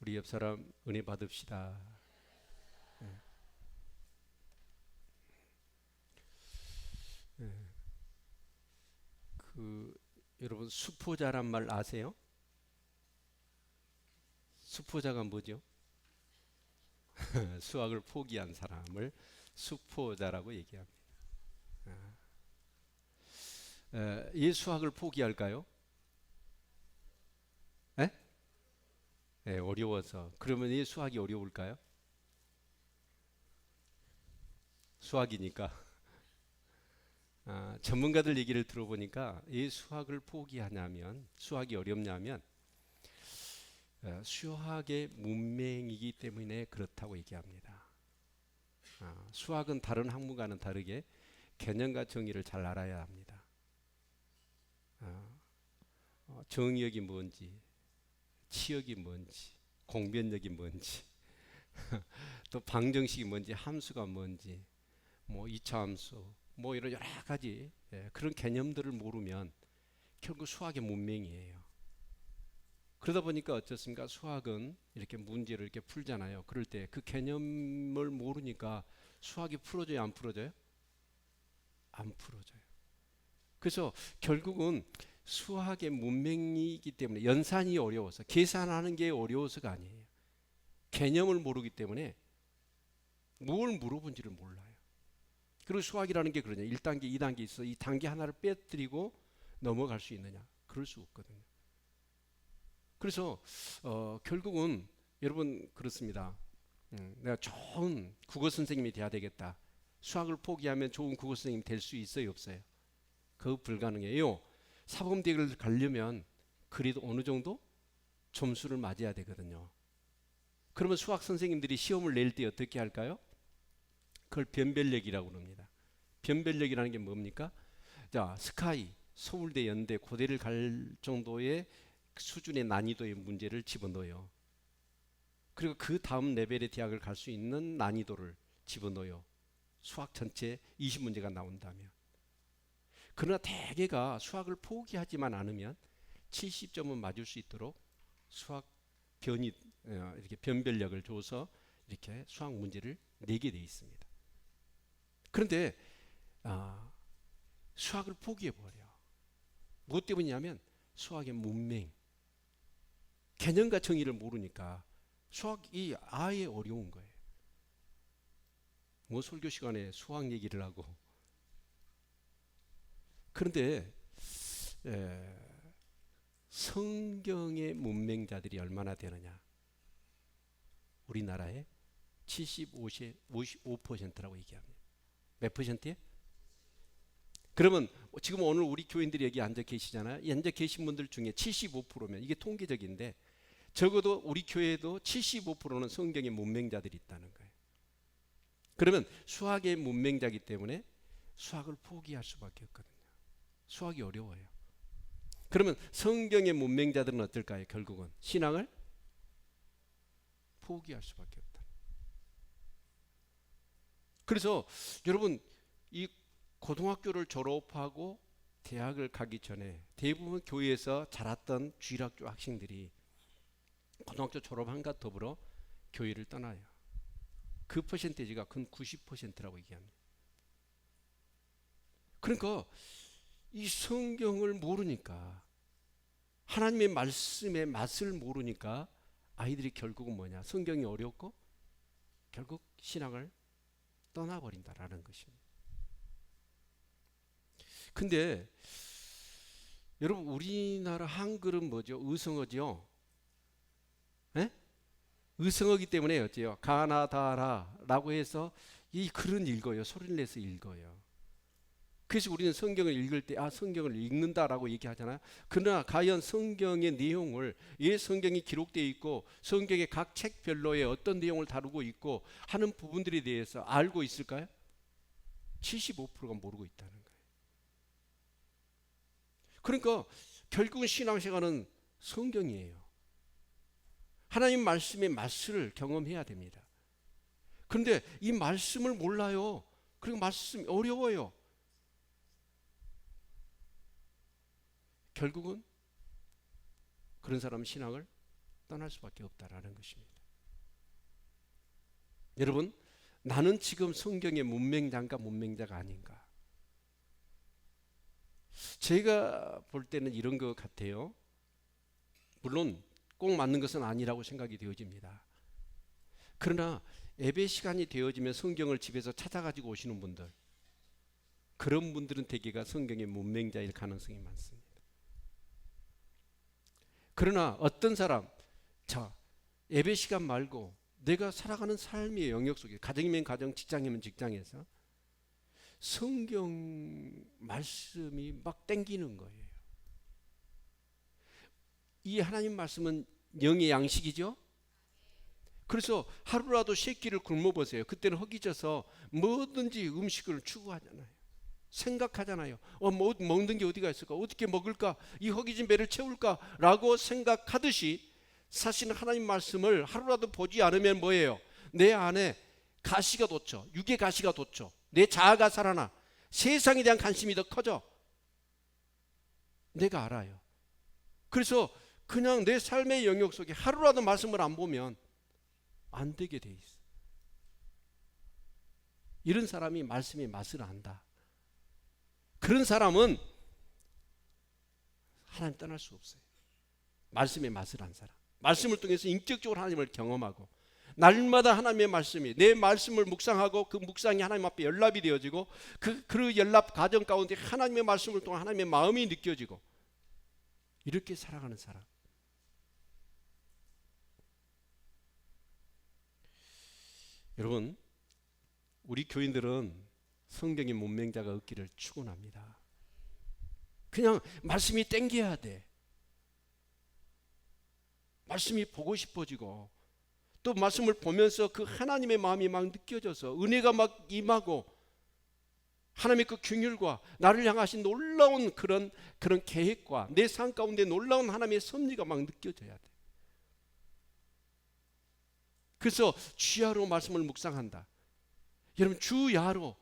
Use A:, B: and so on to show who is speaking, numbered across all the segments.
A: 우리 옆 사람 은혜 받읍시다. 예, 예. 그 여러분 수포자란 말 아세요? 수포자가 뭐죠? 수학을 포기한 사람을 수포자라고 얘기합니다. 수학을 포기할까요? 에? 어려워서. 그러면 이 수학이 어려울까요? 수학이니까. 전문가들 얘기를 들어보니까 이 수학을 포기하냐면 수학이 어렵냐면 수학의 문맹이기 때문에 그렇다고 얘기합니다. 수학은 다른 학문과는 다르게 개념과 정의를 잘 알아야 합니다. 정의역이 뭔지, 치역이 뭔지, 공변력이 뭔지, 또 방정식이 뭔지, 함수가 뭔지, 뭐 이차함수, 뭐 이런 여러 가지 그런 개념들을 모르면 결국 수학의 문맹이에요. 그러다 보니까 어떻습니까? 수학은 이렇게 문제를 이렇게 풀잖아요. 그럴 때 그 개념을 모르니까 수학이 풀어져요, 안 풀어져요? 안 풀어져요. 그래서 결국은 수학의 문맹이기 때문에 연산이 어려워서 계산하는 게 어려워서가 아니에요. 개념을 모르기 때문에 뭘 물어본지를 몰라요. 그리고 수학이라는 게 그러냐. 1단계, 2단계 있어. 이 단계 하나를 빼뜨리고 넘어갈 수 있느냐. 그럴 수 없거든요. 그래서 결국은 여러분 그렇습니다. 내가 좋은 국어 선생님이 돼야 되겠다. 수학을 포기하면 좋은 국어 선생님 될 수 있어요, 없어요? 그거 불가능해요. 사범대학을 가려면 그래도 어느 정도 점수를 맞아야 되거든요. 그러면 수학 선생님들이 시험을 낼 때 어떻게 할까요? 그걸 변별력이라고 합니다. 변별력이라는 게 뭡니까? 자, 스카이, 서울대, 연대, 고대를 갈 정도의 수준의 난이도의 문제를 집어넣어요. 그리고 그 다음 레벨의 대학을 갈 수 있는 난이도를 집어넣어요. 수학 전체 20문제가 나온다면. 그러나 대개가 수학을 포기하지만 않으면 70점은 맞을 수 있도록 수학 변이 이렇게 변별력을 줘서 이렇게 수학 문제를 내게 돼 있습니다. 그런데 수학을 포기해 버려. 무엇 때문이냐면 수학의 문맹, 개념과 정의를 모르니까 수학이 아예 어려운 거예요. 뭐 설교 시간에 수학 얘기를 하고. 그런데 에, 성경의 문맹자들이 얼마나 되느냐? 우리나라에 75%라고 얘기합니다. 몇 퍼센트에? 그러면 지금 오늘 우리 교인들이 여기 앉아 계시잖아요. 이 앉아 계신 분들 중에 75%면 이게 통계적인데 적어도 우리 교회에도 75%는 성경의 문맹자들이 있다는 거예요. 그러면 수학의 문맹자이기 때문에 수학을 포기할 수밖에 없거든요. 수학이 어려워요. 그러면 성경의 문맹자들은 어떨까요? 결국은 신앙을 포기할 수밖에 없다. 그래서 여러분 이 고등학교를 졸업하고 대학을 가기 전에 대부분 교회에서 자랐던 주일학교 학생들이 고등학교 졸업한과 더불어 교회를 떠나요. 그 퍼센테이지가 근 90%라고 얘기합니다. 그러니까 이 성경을 모르니까 하나님의 말씀의 맛을 모르니까 아이들이 결국은 뭐냐? 성경이 어렵고 결국 신앙을 떠나버린다라는 것입니다. 근데 여러분 우리나라 한글은 뭐죠? 의성어죠. 에? 의성어기 때문에 어째요? 가나다라라고 해서 이 글은 읽어요. 소리를 내서 읽어요. 그래서 우리는 성경을 읽을 때 성경을 읽는다라고 얘기하잖아요. 그러나 과연 성경의 내용을 성경이 기록되어 있고 성경의 각 책별로의 어떤 내용을 다루고 있고 하는 부분들에 대해서 알고 있을까요? 75%가 모르고 있다는 거예요. 그러니까 결국은 신앙생활은 성경이에요. 하나님 말씀의 맛을 경험해야 됩니다. 그런데 이 말씀을 몰라요. 그리고 말씀이 어려워요. 결국은 그런 사람은 신앙을 떠날 수밖에 없다라는 것입니다. 여러분, 나는 지금 성경의 문맹자인가 문맹자가 아닌가? 제가 볼 때는 이런 것 같아요. 물론 꼭 맞는 것은 아니라고 생각이 되어집니다. 그러나 예배 시간이 되어지면 성경을 집에서 찾아가지고 오시는 분들, 그런 분들은 대개가 성경의 문맹자일 가능성이 많습니다. 그러나 어떤 사람, 자, 예배 시간 말고 내가 살아가는 삶의 영역 속에, 가정이면 가정, 직장이면 직장에서 성경 말씀이 막 땡기는 거예요. 이 하나님 말씀은 영의 양식이죠. 그래서 하루라도 세 끼를 굶어 보세요. 그때는 허기져서 뭐든지 음식을 추구하잖아요. 생각하잖아요. 먹는 게 어디가 있을까? 어떻게 먹을까? 이 허기진 배를 채울까? 라고 생각하듯이 사실은 하나님 말씀을 하루라도 보지 않으면 뭐예요? 내 안에 가시가 돋죠. 육의 가시가 돋죠. 내 자아가 살아나. 세상에 대한 관심이 더 커져. 내가 알아요. 그래서 그냥 내 삶의 영역 속에 하루라도 말씀을 안 보면 안 되게 돼 있어. 이런 사람이 말씀의 맛을 안다. 그런 사람은 하나님 떠날 수 없어요. 말씀의 맛을 안 사람. 말씀을 통해서 인격적으로 하나님을 경험하고 날마다 하나님의 말씀이 내 말씀을 묵상하고 그 묵상이 하나님 앞에 연락이 되어지고 그 연락 과정 가운데 하나님의 말씀을 통해 하나님의 마음이 느껴지고 이렇게 살아가는 사람. 여러분, 우리 교인들은 성경의 문맹자가 없기를 축원합니다. 그냥 말씀이 땡겨야 돼. 말씀이 보고 싶어지고 또 말씀을 보면서 그 하나님의 마음이 막 느껴져서 은혜가 막 임하고 하나님의 그 긍휼과 나를 향하신 놀라운 그런 계획과 내 삶 가운데 놀라운 하나님의 섭리가 막 느껴져야 돼. 그래서 주야로 말씀을 묵상한다. 여러분, 주야로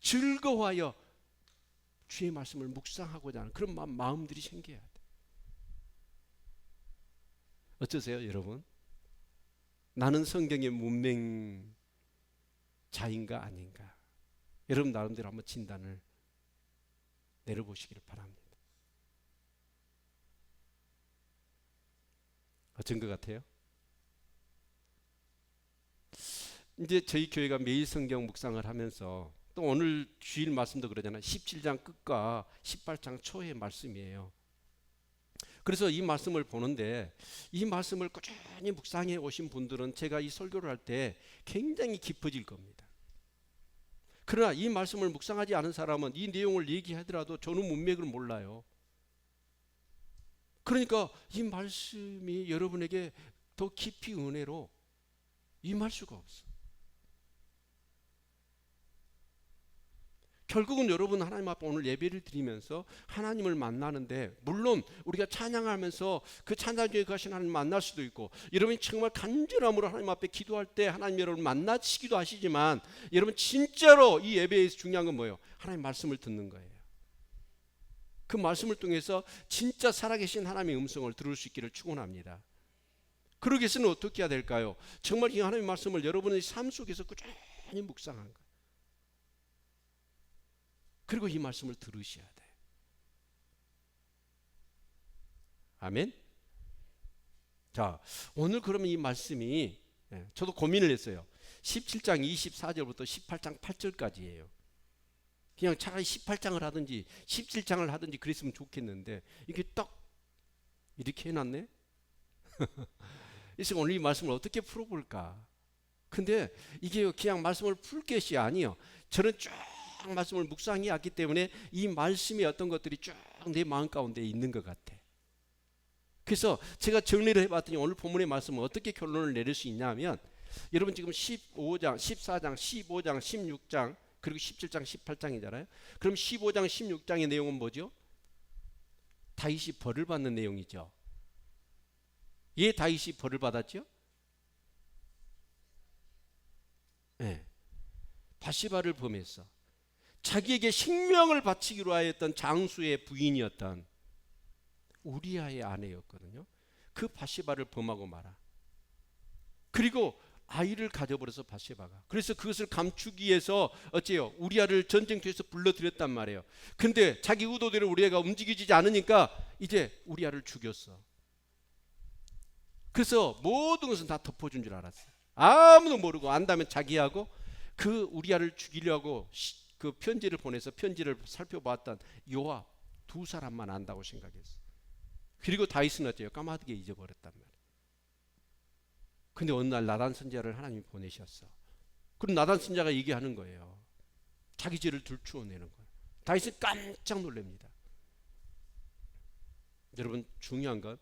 A: 즐거워하여 주의 말씀을 묵상하고자 하는 그런 마음들이 생겨야 돼. 어떠세요, 여러분? 나는 성경의 문맹자인가 아닌가? 여러분 나름대로 한번 진단을 내려보시기를 바랍니다. 어떤 것 같아요? 이제 저희 교회가 매일 성경 묵상을 하면서 또 오늘 주일 말씀도 그러잖아요. 17장 끝과 18장 초의 말씀이에요. 그래서 이 말씀을 보는데 이 말씀을 꾸준히 묵상해 오신 분들은 제가 이 설교를 할 때 굉장히 깊어질 겁니다. 그러나 이 말씀을 묵상하지 않은 사람은 이 내용을 얘기하더라도 저는 문맥을 몰라요. 그러니까 이 말씀이 여러분에게 더 깊이 은혜로 임할 수가 없어. 결국은 여러분 하나님 앞에 오늘 예배를 드리면서 하나님을 만나는데 물론 우리가 찬양하면서 그 찬양 중에 거하신 하나님 만날 수도 있고 여러분이 정말 간절함으로 하나님 앞에 기도할 때 하나님 여러분 만나시기도 하시지만 여러분 진짜로 이 예배에서 중요한 건 뭐예요? 하나님 말씀을 듣는 거예요. 그 말씀을 통해서 진짜 살아계신 하나님의 음성을 들을 수 있기를 축원합니다. 그러기 위해서는 어떻게 해야 될까요? 정말 이 하나님의 말씀을 여러분의 삶 속에서 꾸준히 묵상한 거예요. 그리고 이 말씀을 들으셔야 돼. 아멘. 자, 오늘 그러면 이 말씀이 저도 고민을 했어요. 17장 24절부터 18장 8절까지예요. 그냥 차라리 18장을 하든지 17장을 하든지 그랬으면 좋겠는데 이게 딱 이렇게 해놨네. 그래서 오늘 이 말씀을 어떻게 풀어볼까? 근데 이게 그냥 말씀을 풀 것이 아니에요. 저는 쭉 말씀을 묵상해왔기 때문에 이 말씀의 어떤 것들이 쭉 내 마음 가운데 있는 것 같아. 그래서 제가 정리를 해봤더니 오늘 본문의 말씀은 어떻게 결론을 내릴 수 있냐면 여러분 지금 15장, 14장, 15장, 16장 그리고 17장, 18장이잖아요. 그럼 15장, 16장의 내용은 뭐죠? 다윗이 벌을 받는 내용이죠. 예, 다윗이 벌을 받았죠? 네. 바시바를 범했어. 자기에게 생명을 바치기로 하였던 장수의 부인이었던 우리아의 아내였거든요. 그 바세바를 범하고 말아. 그리고 아이를 가져버려서 바세바가. 그래서 그것을 감추기 위해서 어째요? 우리아를 전쟁터에서 불러들였단 말이에요. 근데 자기 의도대로 우리아가 움직이지 않으니까 이제 우리아를 죽였어. 그래서 모든 것은 다 덮어준 줄 알았어요. 아무도 모르고 안다면 자기하고 그 우리아를 죽이려고 그 편지를 보내서 편지를 살펴봤던 요압 두 사람만 안다고 생각했어. 그리고 다윗은 어째요? 까마득히 잊어버렸단 말이에요. 근데 어느 날 나단 선지자를 하나님이 보내셨어. 그럼 나단 선지자가 얘기하는 거예요. 자기 죄를 들추어내는 거예요. 다윗은 깜짝 놀랍니다. 여러분, 중요한 건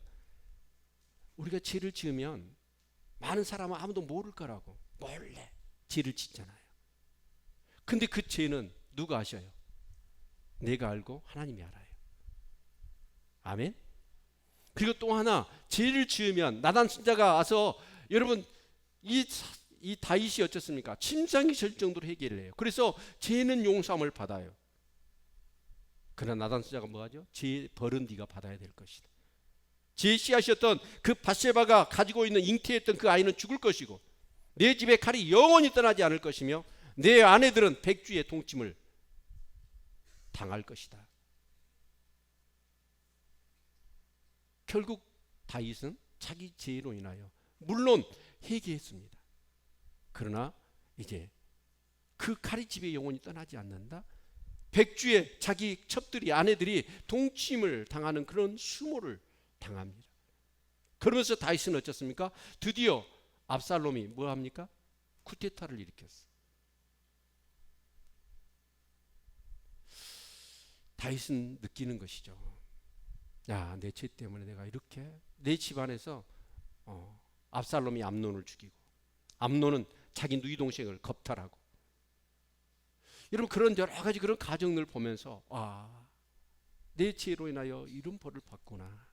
A: 우리가 죄를 지으면 많은 사람은 아무도 모를 거라고 몰래 죄를 짓잖아요. 근데 그 죄는 누가 아셔요? 내가 알고 하나님이 알아요. 아멘. 그리고 또 하나, 죄를 지으면 나단 선지자가 와서 여러분 이 다윗이 어쨌습니까? 침상이 절 정도로 해결을 해요. 그래서 죄는 용서함을 받아요. 그러나 나단 선지자가 뭐하죠? 죄 벌은 네가 받아야 될 것이다. 죄의 씨앗이었던 그 바세바가 가지고 있는 잉태했던 그 아이는 죽을 것이고 내 집에 칼이 영원히 떠나지 않을 것이며 내 아내들은 백주의 동침을 당할 것이다. 결국 다윗은 자기 죄로 인하여 물론 회개했습니다. 그러나 이제 그 칼이 집에 영원히 떠나지 않는다. 백주의 자기 첩들이 아내들이 동침을 당하는 그런 수모를 당합니다. 그러면서 다윗은 어쩌습니까? 드디어 압살롬이 뭐 합니까? 쿠데타를 일으켰어. 다윗은 느끼는 것이죠. 야, 내 죄 때문에 내가 이렇게 내 집안에서 압살롬이 암논을 죽이고 암논은 자기 누이 동생을 겁탈하고 여러분 그런 여러 가지 그런 가정을 보면서 내 죄로 인하여 이런 벌을 받구나.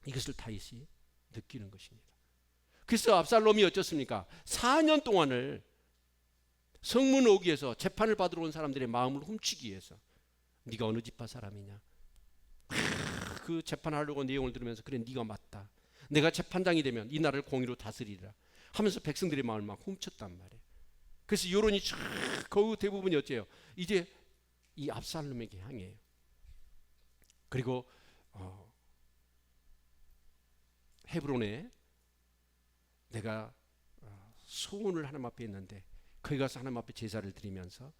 A: 이것을 다윗이 느끼는 것입니다. 그래서 압살롬이 어쩌습니까? 4년 동안을 성문 오기에서 재판을 받으러 온 사람들의 마음을 훔치기 위해서 네가 어느 지파 사람이냐? 그 재판하려고 내용을 들으면서 그래 네가 맞다. 내가 재판장이 되면 이 나라를 공의로 다스리리라 하면서 백성들의 마음을 막 훔쳤단 말이에요. 그래서 여론이 거의 대부분이 어째요? 이제 이 압살롬에게 향해요. 그리고 헤브론에 내가 소원을 하나님 앞에 했는데 거기 가서 하나님 앞에 제사를 드리면서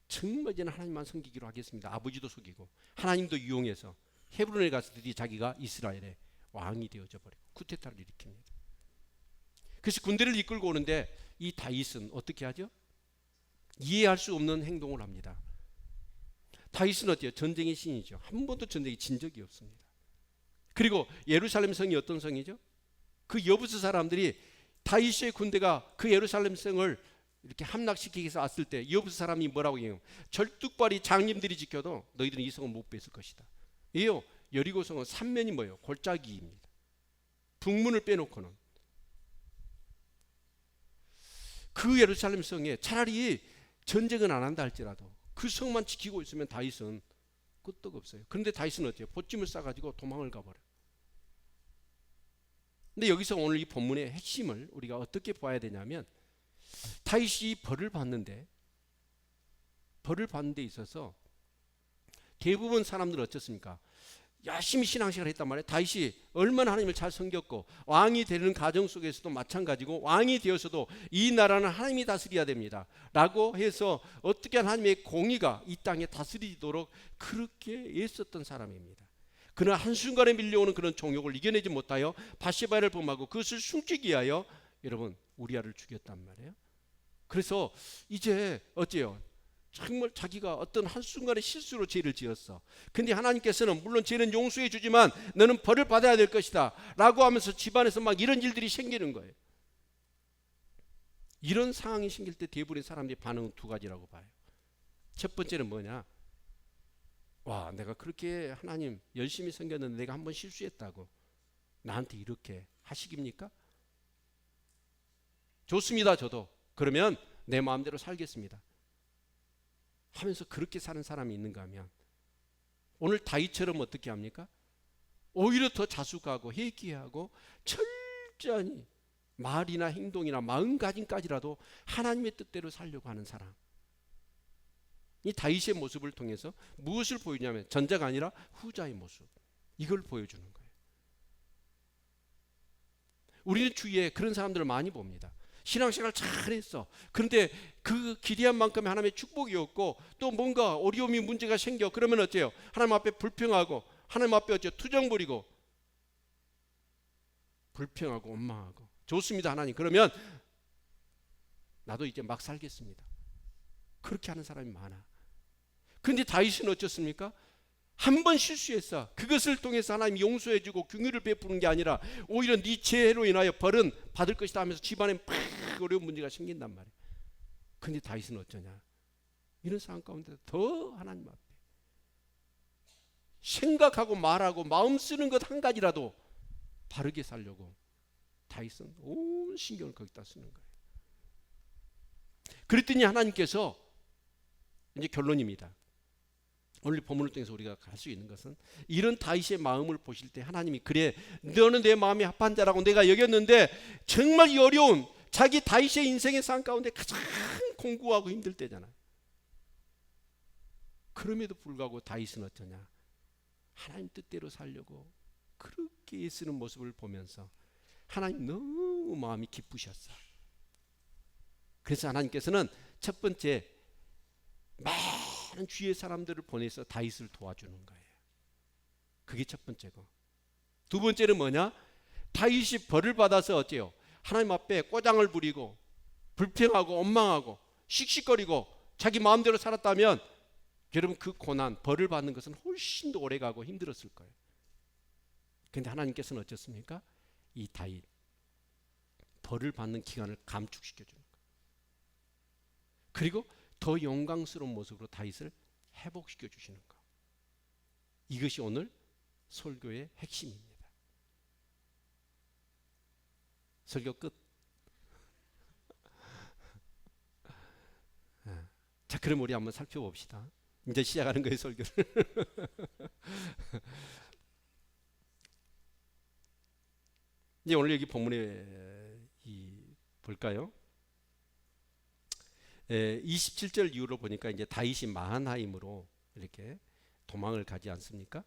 A: 정말 이제는 하나님만 섬기기로 하겠습니다. 아버지도 속이고 하나님도 이용해서 헤브론에 가서 드디어 자기가 이스라엘의 왕이 되어져 버리고 쿠데타를 일으킵니다. 그래서 군대를 이끌고 오는데 이 다윗은 어떻게 하죠? 이해할 수 없는 행동을 합니다. 다윗은 어때요? 전쟁의 신이죠. 한 번도 전쟁이 진 적이 없습니다. 그리고 예루살렘 성이 어떤 성이죠? 그 여부스 사람들이 다윗의 군대가 그 예루살렘 성을 이렇게 함락시키기 위해서 왔을 때 여부스 사람이 뭐라고 얘기해요? 절뚝발이 장님들이 지켜도 너희들은 이 성을 못 뺏을 것이다. 이요, 여리고 성은 삼면이 뭐예요? 골짜기입니다. 북문을 빼놓고는 그 예루살렘 성에 차라리 전쟁은 안 한다 할지라도 그 성만 지키고 있으면 다윗은 끄떡없어요. 그런데 다윗은 어때요? 보찜을 싸가지고 도망을 가버려요. 근데 여기서 오늘 이 본문의 핵심을 우리가 어떻게 봐야 되냐면 다윗이 벌을 받는 데 있어서 대부분 사람들은 어떻습니까? 열심히 신앙생활을 했단 말이에요. 다윗이 얼마나 하나님을 잘 섬겼고 왕이 되는 과정 속에서도 마찬가지고 왕이 되어서도 이 나라는 하나님이 다스려야 됩니다 라고 해서 어떻게 하나님의 공의가 이 땅에 다스리도록 그렇게 애썼던 사람입니다. 그러나 한순간에 밀려오는 그런 정욕을 이겨내지 못하여 바세바를 범하고 그것을 숨기기 위하여 여러분 우리아를 죽였단 말이에요. 그래서 이제 어째요? 정말 자기가 어떤 한순간의 실수로 죄를 지었어. 근데 하나님께서는 물론 죄는 용서해 주지만 너는 벌을 받아야 될 것이다 라고 하면서 집안에서 막 이런 일들이 생기는 거예요. 이런 상황이 생길 때 대부분의 사람들의 반응은 두 가지라고 봐요. 첫 번째는 뭐냐? 와, 내가 그렇게 하나님 열심히 섬겼는데 내가 한번 실수했다고 나한테 이렇게 하시깁니까? 좋습니다. 저도 그러면 내 마음대로 살겠습니다 하면서 그렇게 사는 사람이 있는가 하면 오늘 다윗처럼 어떻게 합니까? 오히려 더 자숙하고 회개하고 철저히 말이나 행동이나 마음가짐까지라도 하나님의 뜻대로 살려고 하는 사람. 이 다윗의 모습을 통해서 무엇을 보이냐면 전자가 아니라 후자의 모습. 이걸 보여주는 거예요. 우리는 주위에 그런 사람들을 많이 봅니다. 신앙생활 잘했어. 그런데 그 기대한 만큼의 하나님의 축복이 없고 또 뭔가 어려움이 문제가 생겨. 그러면 어때요? 하나님 앞에 불평하고 하나님 앞에 어째요? 투정 부리고 불평하고 원망하고. 좋습니다 하나님. 그러면 나도 이제 막 살겠습니다. 그렇게 하는 사람이 많아. 그런데 다윗은 어쩌습니까? 한 번 실수했어. 그것을 통해서 하나님 용서해주고 긍휼을 베푸는 게 아니라 오히려 네 죄로 인하여 벌은 받을 것이다 하면서 집안에 막 어려운 문제가 생긴단 말이에요. 그런데 다윗은 어쩌냐? 이런 상황 가운데 더 하나님 앞에 생각하고 말하고 마음 쓰는 것 한 가지라도 바르게 살려고 다윗은 온 신경을 거기다 쓰는 거예요. 그랬더니 하나님께서 이제 결론입니다. 오늘 본문을 통해서 우리가 갈 수 있는 것은 이런 다윗의 마음을 보실 때 하나님이 그래 너는 내 마음이 합한 자라고 내가 여겼는데 정말 이 어려운 자기 다윗의 인생의 상황 가운데 가장 공고하고 힘들 때잖아요. 그럼에도 불구하고 다윗은 어쩌냐? 하나님 뜻대로 살려고 그렇게 애쓰는 모습을 보면서 하나님 너무 마음이 기쁘셨어. 그래서 하나님께서는 첫 번째 많은 주위의 사람들을 보내서 다윗을 도와주는 거예요. 그게 첫 번째고, 두 번째는 뭐냐? 다윗이 벌을 받아서 어때요? 하나님 앞에 꼬장을 부리고 불평하고 원망하고 씩씩거리고 자기 마음대로 살았다면 여러분 그 고난, 벌을 받는 것은 훨씬 더 오래가고 힘들었을 거예요. 그런데 하나님께서는 어쩌습니까? 이 다윗 벌을 받는 기간을 감축시켜 주는 거예요. 그리고 더 영광스러운 모습으로 다윗을 회복시켜 주시는 것. 이것이 오늘 설교의 핵심입니다. 설교 끝. 자, 그럼 우리 한번 살펴봅시다. 이제 시작하는 거예요, 설교를. 이제 오늘 여기 본문에 볼까요? 27절 이후로 보니까 이제 다윗이 마하나임으로 이렇게 도망을 가지 않습니까?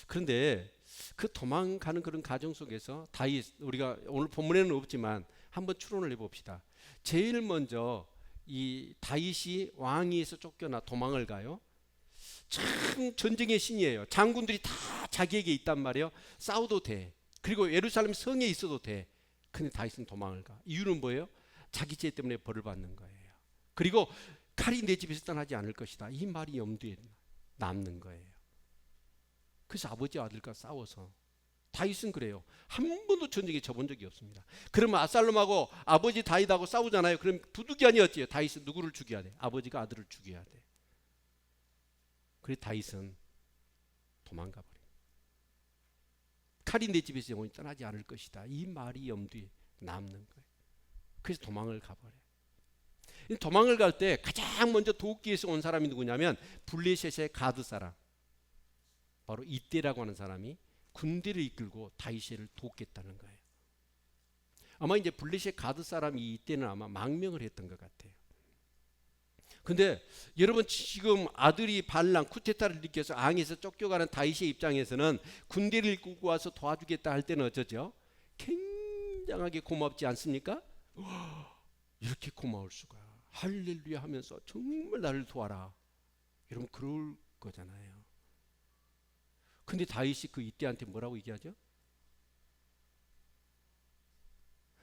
A: 그런데 그 도망가는 그런 과정 속에서 다윗, 우리가 오늘 본문에는 없지만 한번 추론을 해봅시다. 제일 먼저 이 다윗이 왕위에서 쫓겨나 도망을 가요. 참 전쟁의 신이에요. 장군들이 다 자기에게 있단 말이에요. 싸워도 돼. 그리고 예루살렘 성에 있어도 돼. 근데 다윗은 도망을 가. 이유는 뭐예요? 자기 죄 때문에 벌을 받는 거예요. 그리고 칼이 내 집에서 떠나지 않을 것이다. 이 말이 염두에 남는 거예요. 그래서 아버지와 아들과 싸워서, 다윗은 그래요. 한 번도 전쟁에 져본 적이 없습니다. 그러면 압살롬하고 아버지 다윗하고 싸우잖아요. 그럼 부득이하니 어때요? 다윗은 누구를 죽여야 돼? 아버지가 아들을 죽여야 돼. 그래서 다윗은 도망가 버려요. 칼이 내 집에서 영원히 떠나지 않을 것이다. 이 말이 염두에 남는 거예요. 그래서 도망을 가버려요. 도망을 갈 때 가장 먼저 돕기 위해서 온 사람이 누구냐면 블레셋의 가드 사람, 바로 이때라고 하는 사람이 군대를 이끌고 다윗을 돕겠다는 거예요. 아마 이제 블레셋 가드 사람이 이때는 아마 망명을 했던 것 같아요. 근데 여러분 지금 아들이 반란 쿠데타를 일으켜서 앙에서 쫓겨가는 다윗의 입장에서는 군대를 이끌고 와서 도와주겠다 할 때는 어쩌죠? 굉장하게 고맙지 않습니까? 이렇게 고마울 수가, 할렐루야 하면서 정말 나를 도와라, 여러분 그럴 거잖아요. 근데 다윗이 그 이때한테 뭐라고 얘기하죠?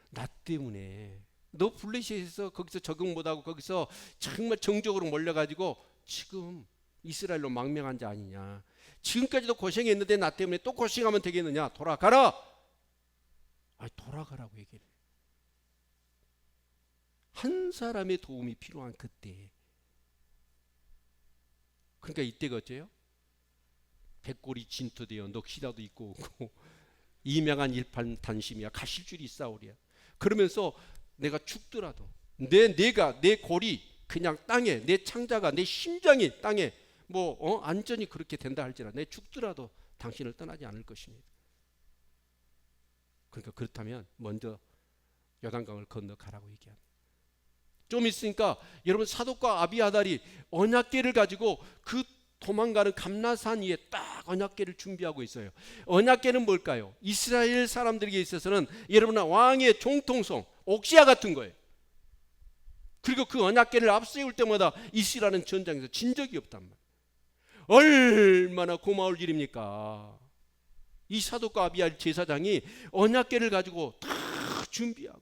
A: 나 때문에 너 블레셋에서 거기서 적응 못하고 거기서 정말 정적으로 몰려가지고 지금 이스라엘로 망명한 자 아니냐. 지금까지도 고생했는데 나 때문에 또 고생하면 되겠느냐. 돌아가라. 아니 돌아가라고 얘기를 해요. 한 사람의 도움이 필요한 그때. 그러니까 이때가 어째요? 백골이 진토되어 넋이라도 있고 오고 이명한 일판단심이야 가실줄이 있사오리야. 그러면서 내가 죽더라도 내 골이 그냥 땅에, 내 창자가 내 심장이 땅에 안전히 그렇게 된다 할지라도 내 죽더라도 당신을 떠나지 않을 것입니다. 그러니까 그렇다면 먼저 요단강을 건너 가라고 얘기합니다. 좀 있으니까 여러분 사독과 아비아달이 언약궤를 가지고 그 도망가는 감나산 위에 딱 언약궤를 준비하고 있어요. 언약궤는 뭘까요? 이스라엘 사람들에게 있어서는 여러분 왕의 정통성, 옥시아 같은 거예요. 그리고 그 언약궤를 앞세울 때마다 이스라엘은 전장에서 진 적이 없단 말이에요. 얼마나 고마울 일입니까? 이 사독과 아비아달 제사장이 언약궤를 가지고 다 준비하고,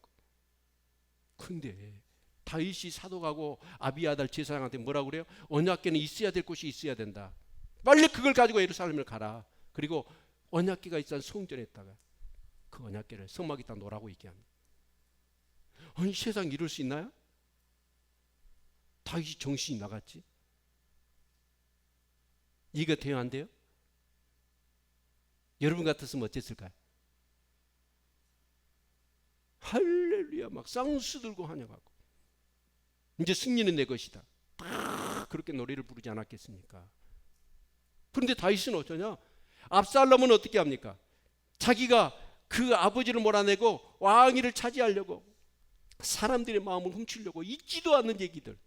A: 근데 다윗이 사독하고 아비아달 제사장한테 뭐라고 그래요? 언약궤는 있어야 될 곳이 있어야 된다. 빨리 그걸 가지고 예루살렘을 가라. 그리고 언약궤가 있던 성전에다가 그 언약궤를 성막에다 놓으라고 얘기합니다. 아니 세상 이럴 수 있나요? 다윗이 정신이 나갔지. 이거 돼요 안 돼요? 여러분 같았으면 어땠을까요? 할렐루야 막 쌍수 들고 환영하고 이제 승리는 내 것이다. 다 그렇게 노래를 부르지 않았겠습니까? 그런데 다윗은 어쩌냐? 압살롬은 어떻게 합니까? 자기가 그 아버지를 몰아내고 왕위를 차지하려고 사람들의 마음을 훔치려고 있지도 않는 얘기들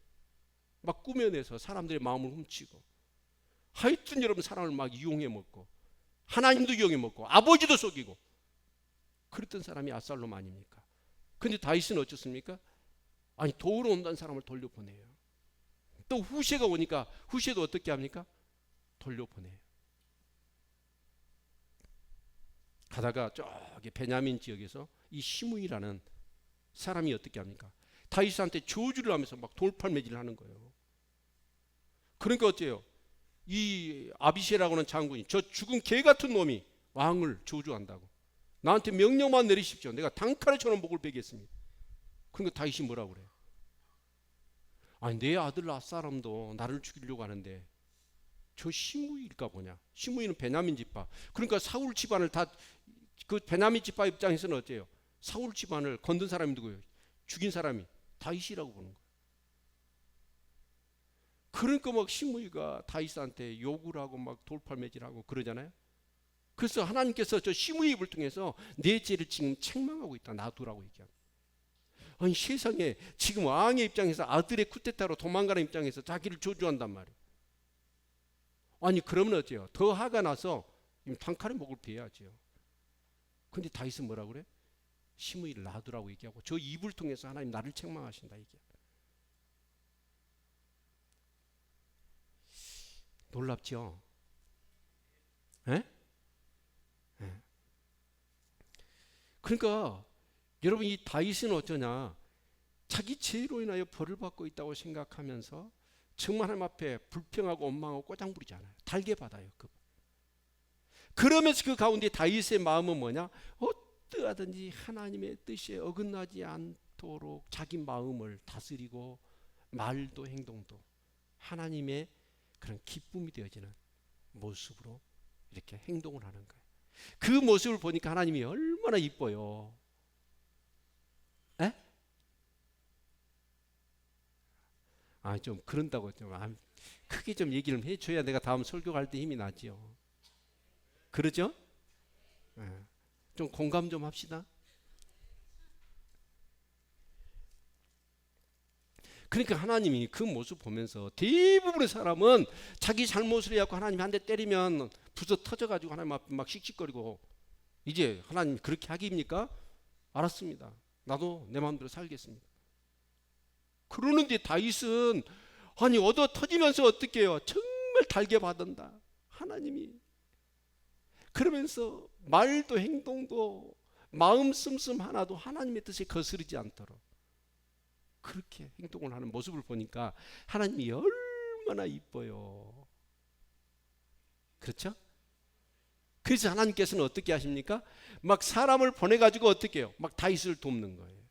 A: 막 꾸며내서 사람들의 마음을 훔치고, 하여튼 여러분 사람을 막 이용해 먹고 하나님도 이용해 먹고 아버지도 속이고 그랬던 사람이 압살롬 아닙니까? 근데 다윗은 어쩌습니까? 아니 도우러 온다는 사람을 돌려보내요. 또 후세가 오니까 후세도 어떻게 합니까? 돌려보내요. 가다가 저기 베냐민 지역에서 이 시므이라는 사람이 어떻게 합니까? 다윗한테 저주를 하면서 막 돌팔매질을 하는 거예요. 그러니까 어째요? 이 아비새라고 하는 장군이 저 죽은 개 같은 놈이 왕을 저주한다고, 나한테 명령만 내리십시오. 내가 단칼에처럼 목을 베겠습니다. 그러니까 다윗이 뭐라고 그래요? 아니 내 아들 압살롬도 나를 죽이려고 하는데 저 시므이일까 보냐. 시므이는 베냐민 지파. 그러니까 사울 집안을 다, 그 베냐민 지파 입장에서는 어째요? 사울 집안을 건든 사람이 누구예요? 죽인 사람이 다윗이라고 보는 거예요. 그러니까 막 시므이가 다윗한테 욕을 하고 막 돌팔매질하고 그러잖아요. 그래서 하나님께서 저 시므이 입을 통해서 내 죄를 지금 책망하고 있다. 놔두라고 얘기합니다. 아니 세상에 지금 왕의 입장에서 아들의 쿠데타로 도망가는 입장에서 자기를 저주한단 말이에요. 아니 그러면 어째요? 더 화가 나서 단칼에 목을 베야죠. 근데 다윗은 뭐라고 그래? 시므이를 놔두라고 얘기하고 저 입을 통해서 하나님 나를 책망하신다 얘기야. 놀랍죠? 에? 에. 그러니까 여러분 이 다윗은 어쩌냐? 자기 죄로 인하여 벌을 받고 있다고 생각하면서 정말 하나님 앞에 불평하고 원망하고 꼬장부리지 않아요. 달게 받아요. 그러면서 그 가운데 다윗의 마음은 뭐냐? 어떠하든지 하나님의 뜻에 어긋나지 않도록 자기 마음을 다스리고 말도 행동도 하나님의 그런 기쁨이 되어지는 모습으로 이렇게 행동을 하는 거예요. 그 모습을 보니까 하나님이 얼마나 이뻐요. 에? 좀 그런다고 좀 크게 좀 얘기를 해줘야 내가 다음 설교할 때 힘이 나지요. 그러죠? 좀 공감 좀 합시다. 그러니까 하나님이 그 모습 보면서 대부분의 사람은 자기 잘못을 해갖고 하나님 한 대 때리면 부서 터져가지고 하나님 앞에 막 씩씩거리고, 이제 하나님 그렇게 하기입니까? 알았습니다. 나도 내 마음대로 살겠습니다. 그러는데 다윗은 아니 얻어 터지면서 어떻게 해요? 정말 달게 받은다 하나님이. 그러면서 말도 행동도 마음 씀씀 하나도 하나님의 뜻에 거스르지 않도록 그렇게 행동을 하는 모습을 보니까 하나님이 얼마나 이뻐요. 그렇죠? 그래서 하나님께서는 어떻게 하십니까? 막 사람을 보내가지고 어떻게 해요? 막 다윗을 돕는 거예요.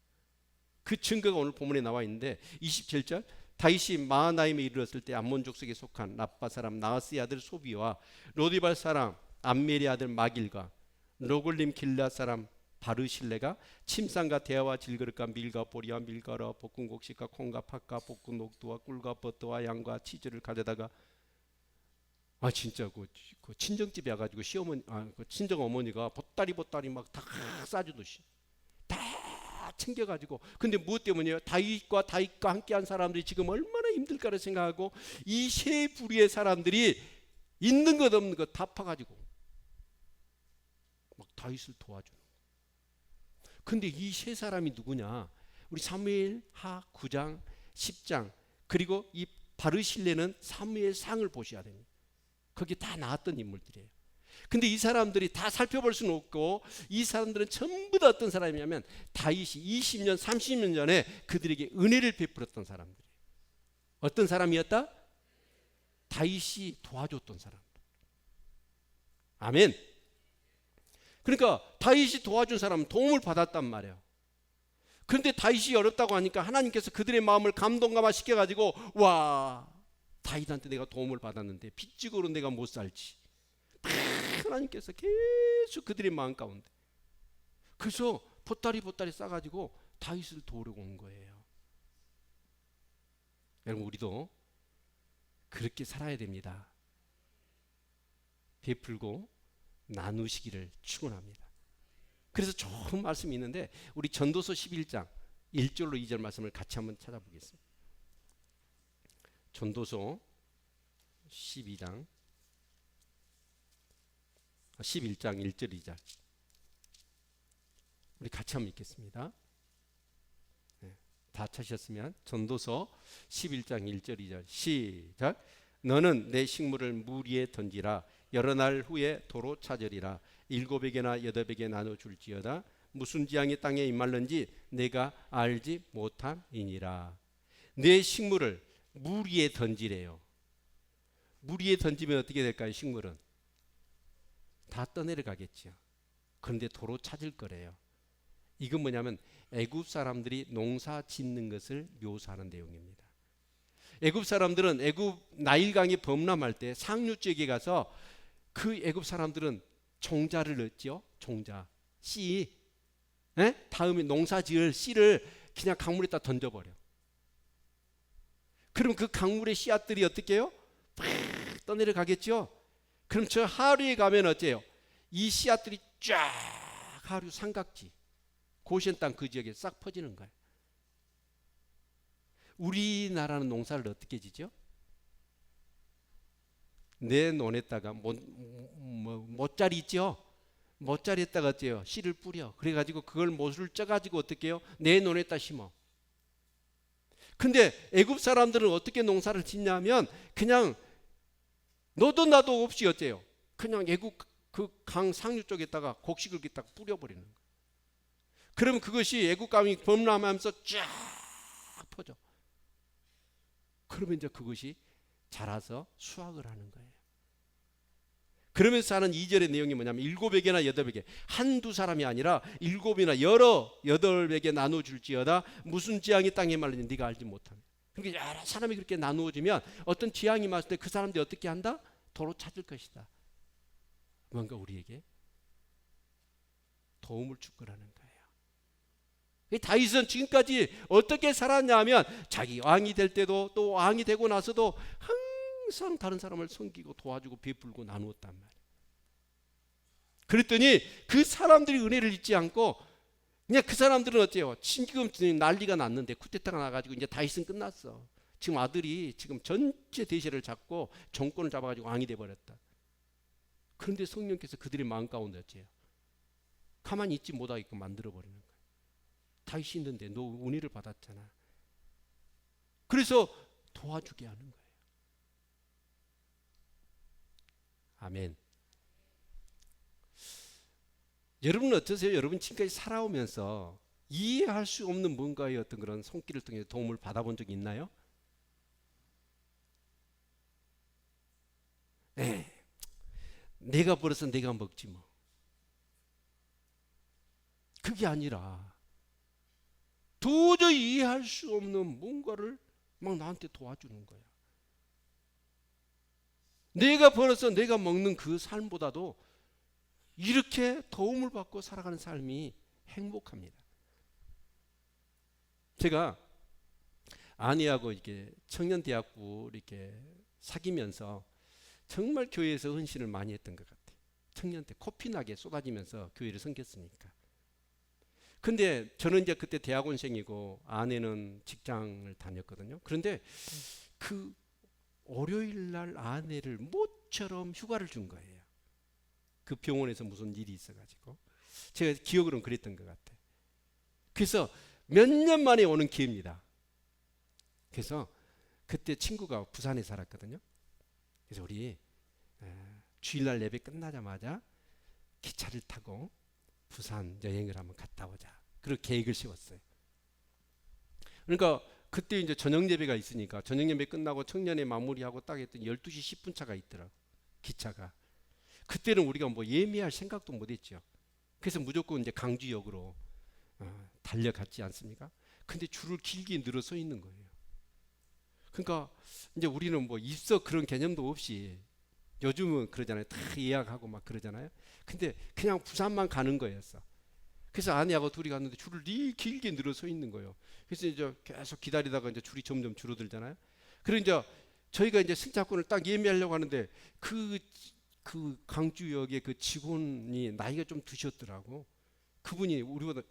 A: 그 증거가 오늘 본문에 나와 있는데 27절, 다윗이 마하나임에 이르렀을 때 암몬족 속에 속한 라빠 사람 나하스의 아들 소비와 로디발 사람 암멜의 아들 마길과 로골림 길라 사람 바르실레가 침상과 대야와 질그릇과 밀과 보리와 밀가루와 볶은 곡식과 콩과 팥과 볶은 녹두와 꿀과 버터와 양과 치즈를 가져다가 아 진짜 그 친정집에 와가지고 시어머니 그 친정 어머니가 보따리 막 다 싸주듯이 다 챙겨가지고, 근데 무엇 때문이에요? 다윗과 함께한 사람들이 지금 얼마나 힘들까를 생각하고 이 세 부류의 사람들이 있는 것 없는 것 다 파가지고 막 다윗을 도와주는. 근데 이 세 사람이 누구냐? 우리 사무엘하 9장 10장 그리고 이 바르실레는 사무엘상을 보셔야 됩니다. 거기 다 나왔던 인물들이에요. 근데 이 사람들이 다 살펴볼 수는 없고, 이 사람들은 전부 다 어떤 사람이냐면 다윗이 20년 30년 전에 그들에게 은혜를 베풀었던 사람들이에요. 어떤 사람이었다? 다윗이 도와줬던 사람들. 아멘. 그러니까 다윗이 도와준 사람은 도움을 받았단 말이에요. 그런데 다윗이 어렵다고 하니까 하나님께서 그들의 마음을 감동감화 시켜가지고, 와, 다윗한테 내가 도움을 받았는데 빚지고로 내가 못 살지. 하나님께서 계속 그들의 마음 가운데, 그래서 보따리 싸가지고 다윗을 도우려고 온 거예요. 여러분, 우리도 그렇게 살아야 됩니다. 베풀고 나누시기를 축원합니다. 그래서 좋은 말씀이 있는데 우리 전도서 11장 1절로 2절 말씀을 같이 한번 찾아보겠습니다. 전도서 11장 1절 2절 우리 같이 한번 읽겠습니다. 다 찾으셨으면 전도서 11장 1절 2절 시작. 너는 내 식물을 물 위에 던지라. 여러 날 후에 도로 찾으리라. 7에게나 8에게 나눠줄지어다. 무슨 지향이 땅에 임말는지 내가 알지 못함이니라. 내 식물을 물 위에 던지래요. 물 위에 던지면 어떻게 될까요? 식물은 다 떠내려가겠죠. 그런데 도로 찾을 거래요. 이건 뭐냐면 애굽 사람들이 농사 짓는 것을 묘사하는 내용입니다. 애굽 사람들은 애굽 나일강이 범람할 때 상류 지역에 가서 그 애굽 사람들은 종자를 넣었죠. 종자, 씨. 다음에 농사 지을 씨를 그냥 강물에다 던져버려. 그럼 그 강물의 씨앗들이 어떻게 해요? 팍 떠내려가겠죠. 그럼 저 하류에 가면 어때요? 이 씨앗들이 쫙 하류 삼각지 고시엔 땅 그 지역에 싹 퍼지는 거예요. 우리나라는 농사를 어떻게 지죠? 내 논에다가 모짜리 있죠? 모짜리에다가 어때요? 씨를 뿌려. 그래가지고 그걸 못을 쪄가지고 어떻게 해요? 내 논에다 심어. 근데 애굽 사람들은 어떻게 농사를 짓냐면 그냥 너도 나도 없이 어때요? 그냥 애굽 그 강 상류 쪽에다가 곡식을 갖다가 뿌려버리는 거예요. 그러면 그것이 애국감이 범람하면서 쫙 퍼져. 그러면 이제 그것이 자라서 수확을 하는 거예요. 그러면서 하는 2절의 내용이 뭐냐면 7에게나 8에게 한두 사람이 아니라 7이나 여러 8에게 나눠줄지어다. 무슨 지향이 땅에 말리는지 네가 알지 못하며. 그러니까 여러 사람이 그렇게 나누어지면 어떤 지향이 맞을 때 그 사람들이 어떻게 한다? 도로 찾을 것이다. 뭔가 우리에게 도움을 줄 거라는 거예요. 다윗은 지금까지 어떻게 살았냐면 자기 왕이 될 때도 또 왕이 되고 나서도 항상 다른 사람을 섬기고 도와주고 베풀고 나누었단 말이에요. 그랬더니 그 사람들이 은혜를 잊지 않고 그냥 그 사람들은 어때요? 지금 난리가 났는데 쿠데타가 나가지고 이제 다윗은 끝났어. 지금 아들이 지금 전체 대세를 잡고 정권을 잡아가지고 왕이 돼버렸다. 그런데 성령께서 그들의 마음 가운데 어째요? 가만히 있지 못하게끔 만들어버리는 거예요. 다윗이 있는데 너 은혜를 받았잖아. 그래서 도와주게 하는 거예요. 아멘. 여러분은 어떠세요? 여러분 지금까지 살아오면서 이해할 수 없는 뭔가의 어떤 그런 손길을 통해 도움을 받아본 적이 있나요? 네. 내가 벌어서 내가 먹지 뭐. 그게 아니라 도저히 이해할 수 없는 뭔가를 막 나한테 도와주는 거야. 내가 벌어서 내가 먹는 그 삶보다도 이렇게 도움을 받고 살아가는 삶이 행복합니다. 제가 아내하고 이렇게 청년대학부 이렇게 사귀면서 정말 교회에서 헌신을 많이 했던 것 같아요. 청년 때 코피나게 쏟아지면서 교회를 섬겼으니까. 근데 저는 이제 그때 대학원생이고 아내는 직장을 다녔거든요. 그런데 그 월요일 날 아내를 모처럼 휴가를 준 거예요. 그 병원에서 무슨 일이 있어가지고. 제가 기억으로는 그랬던 것 같아요. 그래서 몇 년 만에 오는 기회입니다. 그래서 그때 친구가 부산에 살았거든요. 그래서 우리 주일날 예배 끝나자마자 기차를 타고 부산 여행을 한번 갔다 오자. 그리고 계획을 세웠어요. 그러니까 그때 이제 저녁 예배가 있으니까 저녁 예배 끝나고 청년회 마무리하고 딱 했더니 12시 10분 차가 있더라고. 기차가. 그때는 우리가 뭐 예매할 생각도 못 했죠. 그래서 무조건 이제 강주역으로 달려갔지 않습니까? 근데 줄을 길게 늘어 서 있는 거예요. 그러니까 이제 우리는 뭐 입석 그런 개념도 없이 요즘은 그러잖아요. 다 예약하고 막 그러잖아요. 근데 그냥 부산만 가는 거였어. 그래서 아내하고 둘이 갔는데 줄을 길게 늘어 서 있는 거예요. 그래서 이제 계속 기다리다가 이제 줄이 점점 줄어들잖아요. 그리고 이제 저희가 이제 승차권을 딱 예매하려고 하는데 그 강주역의 그 직원이 나이가 좀 드셨더라고. 그분이 우리보다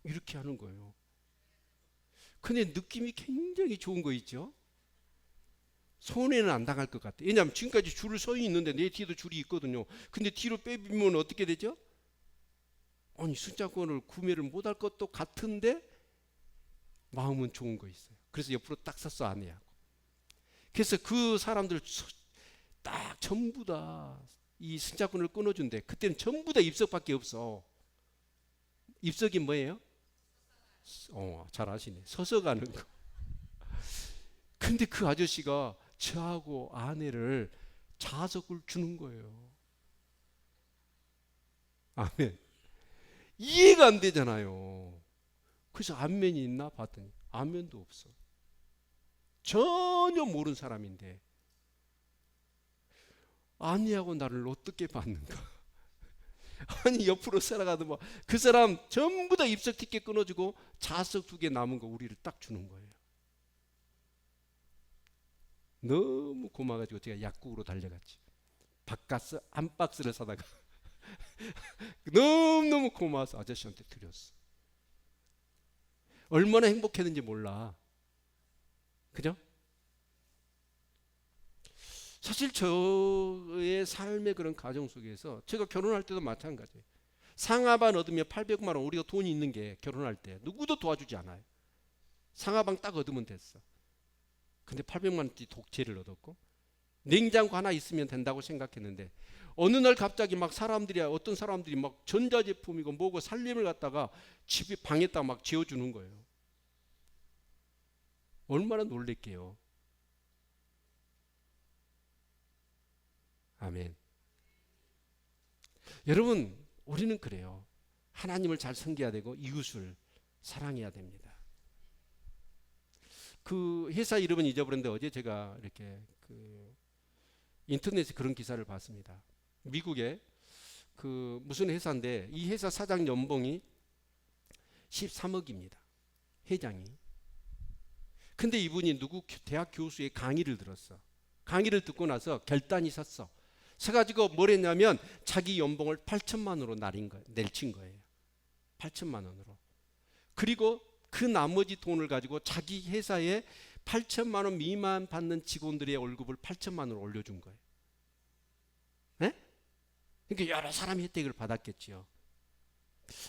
A: 이렇게 하는 거예요. 근데 느낌이 굉장히 좋은 거 있죠. 손해는 안 당할 것 같아. 왜냐하면 지금까지 줄을 서 있는데 내 뒤에도 줄이 있거든요. 근데 뒤로 빼면 어떻게 되죠? 아니 승차권을 구매를 못할 것도 같은데 마음은 좋은 거 있어요. 그래서 옆으로 딱 섰어 아내하고. 그래서 그 사람들 딱 전부 다 이 승차권을 끊어준대. 그때는 전부 다 입석밖에 없어. 입석이 뭐예요? 잘 아시네. 서서 가는 거. 근데 그 아저씨가 저하고 아내를 좌석을 주는 거예요. 아멘. 이해가 안 되잖아요. 그래서 안면이 있나 봤더니 안면도 없어. 전혀 모르는 사람인데 아내하고 나를 어떻게 봤는가. 아니 옆으로 살아가도 뭐 그 사람 전부 다 입석 티켓 끊어주고 좌석 2개 남은 거 우리를 딱 주는 거예요. 너무 고마워가지고 제가 약국으로 달려갔지. 바카스 한 박스를 사다가 너무너무 고마워서 아저씨한테 드렸어. 얼마나 행복했는지 몰라. 그죠? 사실 저의 삶의 그런 가정 속에서 제가 결혼할 때도 마찬가지예요. 상하방 얻으면 800만 원. 우리가 돈이 있는 게 결혼할 때 누구도 도와주지 않아요. 상하방 딱 얻으면 됐어. 근데 800만 원짜리 독채를 얻었고 냉장고 하나 있으면 된다고 생각했는데 어느 날 갑자기 막 어떤 사람들이 막 전자제품이고 뭐고 살림을 갖다가 집에 방에다 막 지어주는 거예요. 얼마나 놀랄게요. 아멘. 여러분, 우리는 그래요. 하나님을 잘 섬겨야 되고 이웃을 사랑해야 됩니다. 그 회사 이름은 잊어버렸는데 어제 제가 이렇게 인터넷에 그런 기사를 봤습니다. 미국에 그 무슨 회사인데 이 회사 사장 연봉이 13억입니다. 회장이. 근데 이분이 누구 대학 교수의 강의를 들었어. 강의를 듣고 나서 결단이 섰어. 서가지고 뭘 했냐면 자기 연봉을 8천만 원으로 내친 거예요. 8천만 원으로. 그리고 그 나머지 돈을 가지고 자기 회사에 8천만 원 미만 받는 직원들의 월급을 8천만 원으로 올려준 거예요. 네? 그러니까 여러 사람이 혜택을 받았겠지요.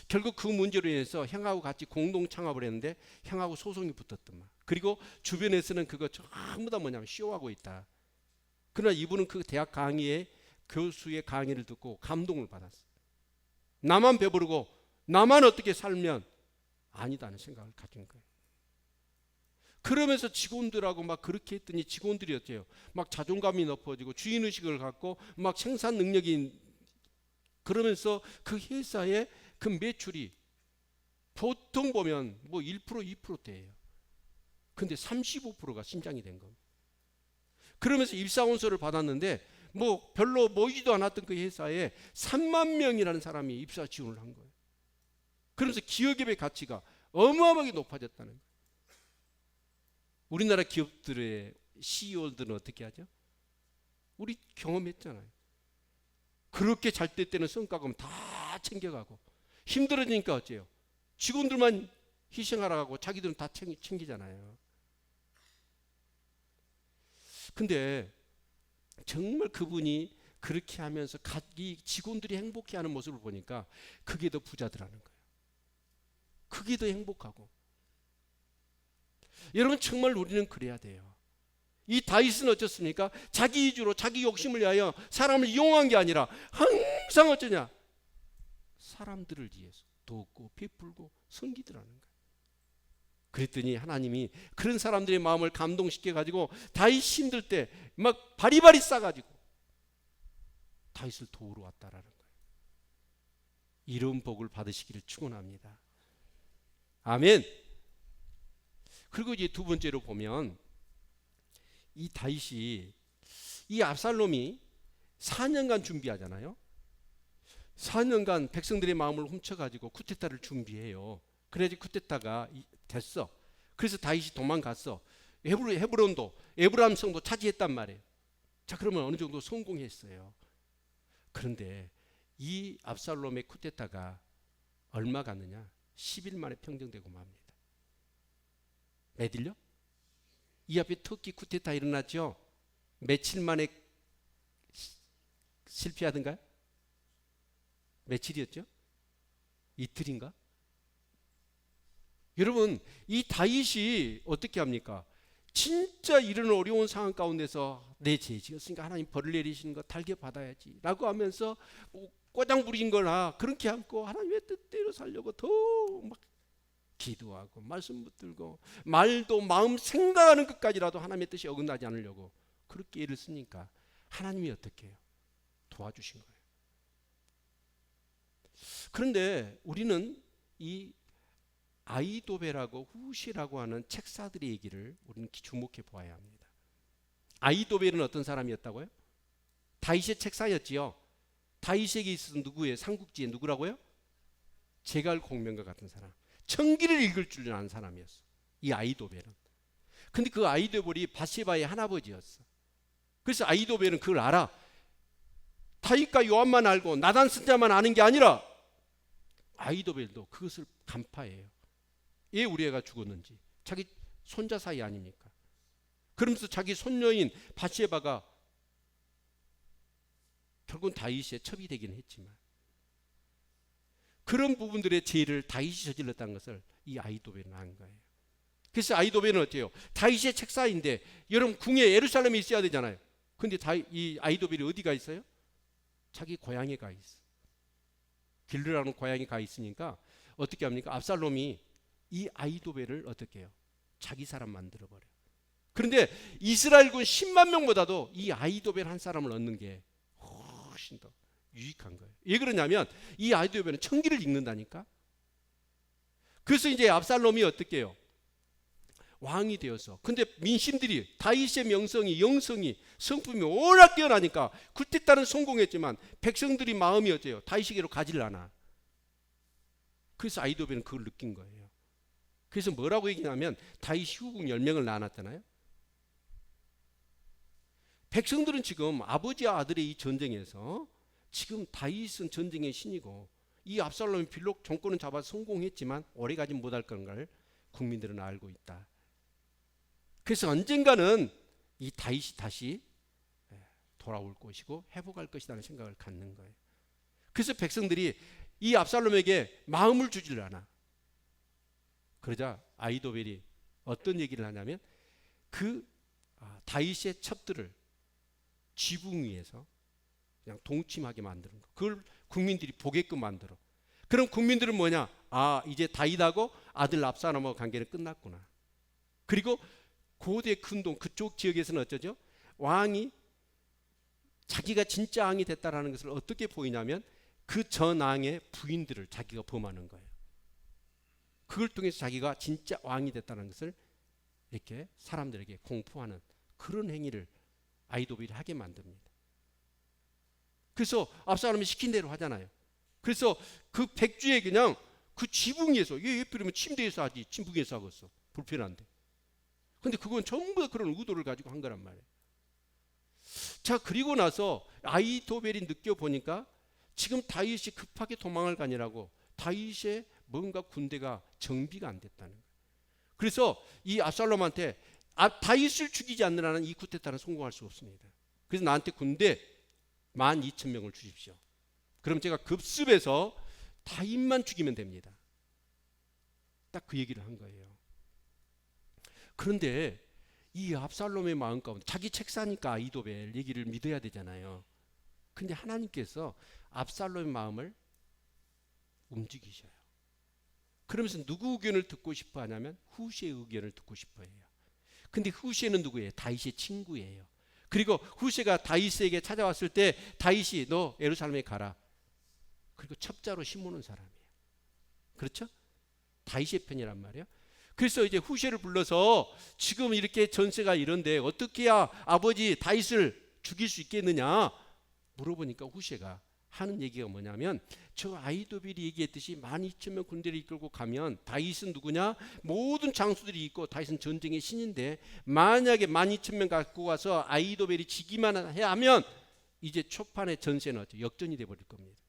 A: 결국 그 문제로 인해서 형하고 같이 공동 창업을 했는데 형하고 소송이 붙었더만. 그리고 주변에서는 그거 전부 다 뭐냐면 쇼하고 있다. 그러나 이분은 그 대학 강의에 교수의 강의를 듣고 감동을 받았어요. 나만 배부르고 나만 어떻게 살면 아니다는 생각을 가진 거예요. 그러면서 직원들하고 막 그렇게 했더니 직원들이 어때요? 막 자존감이 높아지고 주인의식을 갖고 막 생산 능력이 그러면서 그 회사의 그 매출이 보통 보면 뭐 1% 2%대예요. 근데 35%가 신장이 된 겁니다. 그러면서 입사원서를 받았는데 뭐 별로 모이지도 않았던 그 회사에 3만 명이라는 사람이 입사 지원을 한 거예요. 그러면서 기업의 가치가 어마어마하게 높아졌다는 거예요. 우리나라 기업들의 CEO들은 어떻게 하죠? 우리 경험했잖아요. 그렇게 잘 때는 성과금 다 챙겨가고 힘들어지니까 어째요? 직원들만 희생하라고 하고 자기들은 다 챙기잖아요. 근데 정말 그분이 그렇게 하면서 이 직원들이 행복해하는 모습을 보니까 그게 더 부자들하는 거예요. 그게 더 행복하고. 여러분 정말 우리는 그래야 돼요. 이 다윗은 어쩌습니까? 자기 위주로 자기 욕심을 위하여 사람을 이용한 게 아니라 항상 어쩌냐? 사람들을 위해서 돕고 베풀고 섬기더라는 거예요. 그랬더니 하나님이 그런 사람들의 마음을 감동시켜 가지고 다윗이 힘들 때 막 바리바리 싸가지고 다윗을 도우러 왔다라는 거예요. 이런 복을 받으시기를 축원합니다. 아멘. 그리고 이제 두 번째로 보면 이 다윗이 이 압살롬이 4년간 준비하잖아요. 4년간 백성들의 마음을 훔쳐가지고 쿠데타를 준비해요. 그래야지 쿠데타가 됐어. 그래서 다윗이 도망갔어. 헤브론도 에브라임 성도 차지했단 말이에요. 자, 그러면 어느 정도 성공했어요. 그런데 이 압살롬의 쿠데타가 얼마 갔느냐? 10일 만에 평정되고 맙니다. 매들려? 이 앞에 터키 쿠데타 일어났죠? 며칠 만에 실패하던가요? 며칠이었죠? 이틀인가? 여러분, 이 다윗이 어떻게 합니까? 진짜 이런 어려운 상황 가운데서 내 죄 지었으니까 하나님 벌을 내리시는 거 달게 받아야지 라고 하면서 꼬장 부린 거나 그렇게 않고 하나님의 뜻대로 살려고 더 막 기도하고 말씀 붙들고 말도 마음 생각하는 것까지라도 하나님의 뜻이 어긋나지 않으려고 그렇게 애를 쓰니까 하나님이 어떻게 해요? 도와주신 거예요. 그런데 우리는 이 아이도벨하고 후시라고 하는 책사들의 얘기를 우리는 주목해 보아야 합니다. 아이도벨은 어떤 사람이었다고요? 다윗의 책사였지요. 다윗에게 있어서 누구예요? 삼국지에 누구라고요? 제갈 공명과 같은 사람. 청기를 읽을 줄 아는 사람이었어. 이 아이도벨은. 근데 그 아이도벨이 바세바의 할아버지였어. 그래서 아이도벨은 그걸 알아. 다윗과 요압만 알고 나단 선자만 아는 게 아니라 아이도벨도 그것을 간파해요. 왜 우리 애가 죽었는지. 자기 손자 사이 아닙니까? 그러면서 자기 손녀인 바세바가 결국은 다윗의 첩이 되기는 했지만 그런 부분들의 죄를 다윗이 저질렀다는 것을 이 아이도벨은 안 거예요. 그래서 아이도벨은 어때요? 다윗의 책사인데 여러분 궁에 예루살렘에 있어야 되잖아요. 근데 이 아이도벨이 어디가 있어요? 자기 고향에 가 있어. 길르라는 고향에 가 있으니까 어떻게 합니까? 압살롬이 이 아이도벨을 어떻게 해요? 자기 사람 만들어버려요. 그런데 이스라엘군 10만 명보다도 이 아이도벨 한 사람을 얻는 게 훨씬 더 유익한 거예요. 왜 그러냐면 이 아이도벨은 청기를 읽는다니까. 그래서 이제 압살롬이 어떻게 해요? 왕이 되어서. 근데 민심들이 다윗의 명성이 영성이 성품이 워낙 뛰어나니까 쿠데타는 성공했지만 백성들이 마음이 어때요? 다윗에게로 가지를 않아. 그래서 아이도벨은 그걸 느낀 거예요. 그래서 뭐라고 얘기냐면 다윗이 후궁 10명을 낳았잖아요. 백성들은 지금 아버지와 아들의 이 전쟁에서 지금 다윗은 전쟁의 신이고 이 압살롬이 비록 정권은 잡아서 성공했지만 오래가지 못할 걸 국민들은 알고 있다. 그래서 언젠가는 이 다윗이 다시 돌아올 것이고 회복할 것이라는 생각을 갖는 거예요. 그래서 백성들이 이 압살롬에게 마음을 주질 않아. 그러자 아이도벨이 어떤 얘기를 하냐면 그 다윗의 첩들을 지붕 위에서 그냥 동침하게 만드는 거. 그걸 국민들이 보게끔 만들어. 그럼 국민들은 뭐냐? 아, 이제 다윗하고 아들 압살롬하고 관계는 끝났구나. 그리고 고대 근동 그쪽 지역에서는 어쩌죠? 왕이 자기가 진짜 왕이 됐다라는 것을 어떻게 보이냐면 그 전 왕의 부인들을 자기가 범하는 거예요. 그걸 통해서 자기가 진짜 왕이 됐다는 것을 이렇게 사람들에게 공포하는 그런 행위를 아이도벨이 하게 만듭니다. 그래서 압살롬이 시킨 대로 하잖아요. 그래서 그 백주에 그냥 그 지붕 위에서 얘 필요면 침대에서 하지 지붕에서 하겠어. 불편한데. 근데 그건 전부 그런 의도를 가지고 한 거란 말이에요. 자, 그리고 나서 아이도벨이 느껴보니까 지금 다윗이 급하게 도망을 가니라고 다윗의 뭔가 군대가 정비가 안 됐다는 거예요. 그래서 이 압살롬한테 다윗을 죽이지 않는 한은 이 쿠데타는 성공할 수 없습니다. 그래서 나한테 군대 12,000명을 주십시오. 그럼 제가 급습해서 다윗만 죽이면 됩니다. 딱 그 얘기를 한 거예요. 그런데 이 압살롬의 마음 가운데 자기 책사니까 아이도벨 얘기를 믿어야 되잖아요. 근데 하나님께서 압살롬의 마음을 움직이셔요. 그러면서 누구 의견을 듣고 싶어 하냐면 후시의 의견을 듣고 싶어 해요. 근데 후시는 누구예요? 다윗의 친구예요. 그리고 후시가 다윗에게 찾아왔을 때 다윗이 너 예루살렘에 가라. 그리고 첩자로 심어놓은 사람이에요. 그렇죠? 다윗의 편이란 말이에요. 그래서 이제 후시를 불러서 지금 이렇게 전세가 이런데 어떻게 해야 아버지 다윗을 죽일 수 있겠느냐 물어보니까 후시가 하는 얘기가 뭐냐면 저 아히도벨이 얘기했듯이 12,000명 군대를 이끌고 가면 다윗은 누구냐? 모든 장수들이 있고 다윗은 전쟁의 신인데 만약에 12,000명 갖고 가서 아히도벨이 지기만 해 하면 이제 초판의 전세는 역전이 돼버릴 겁니다.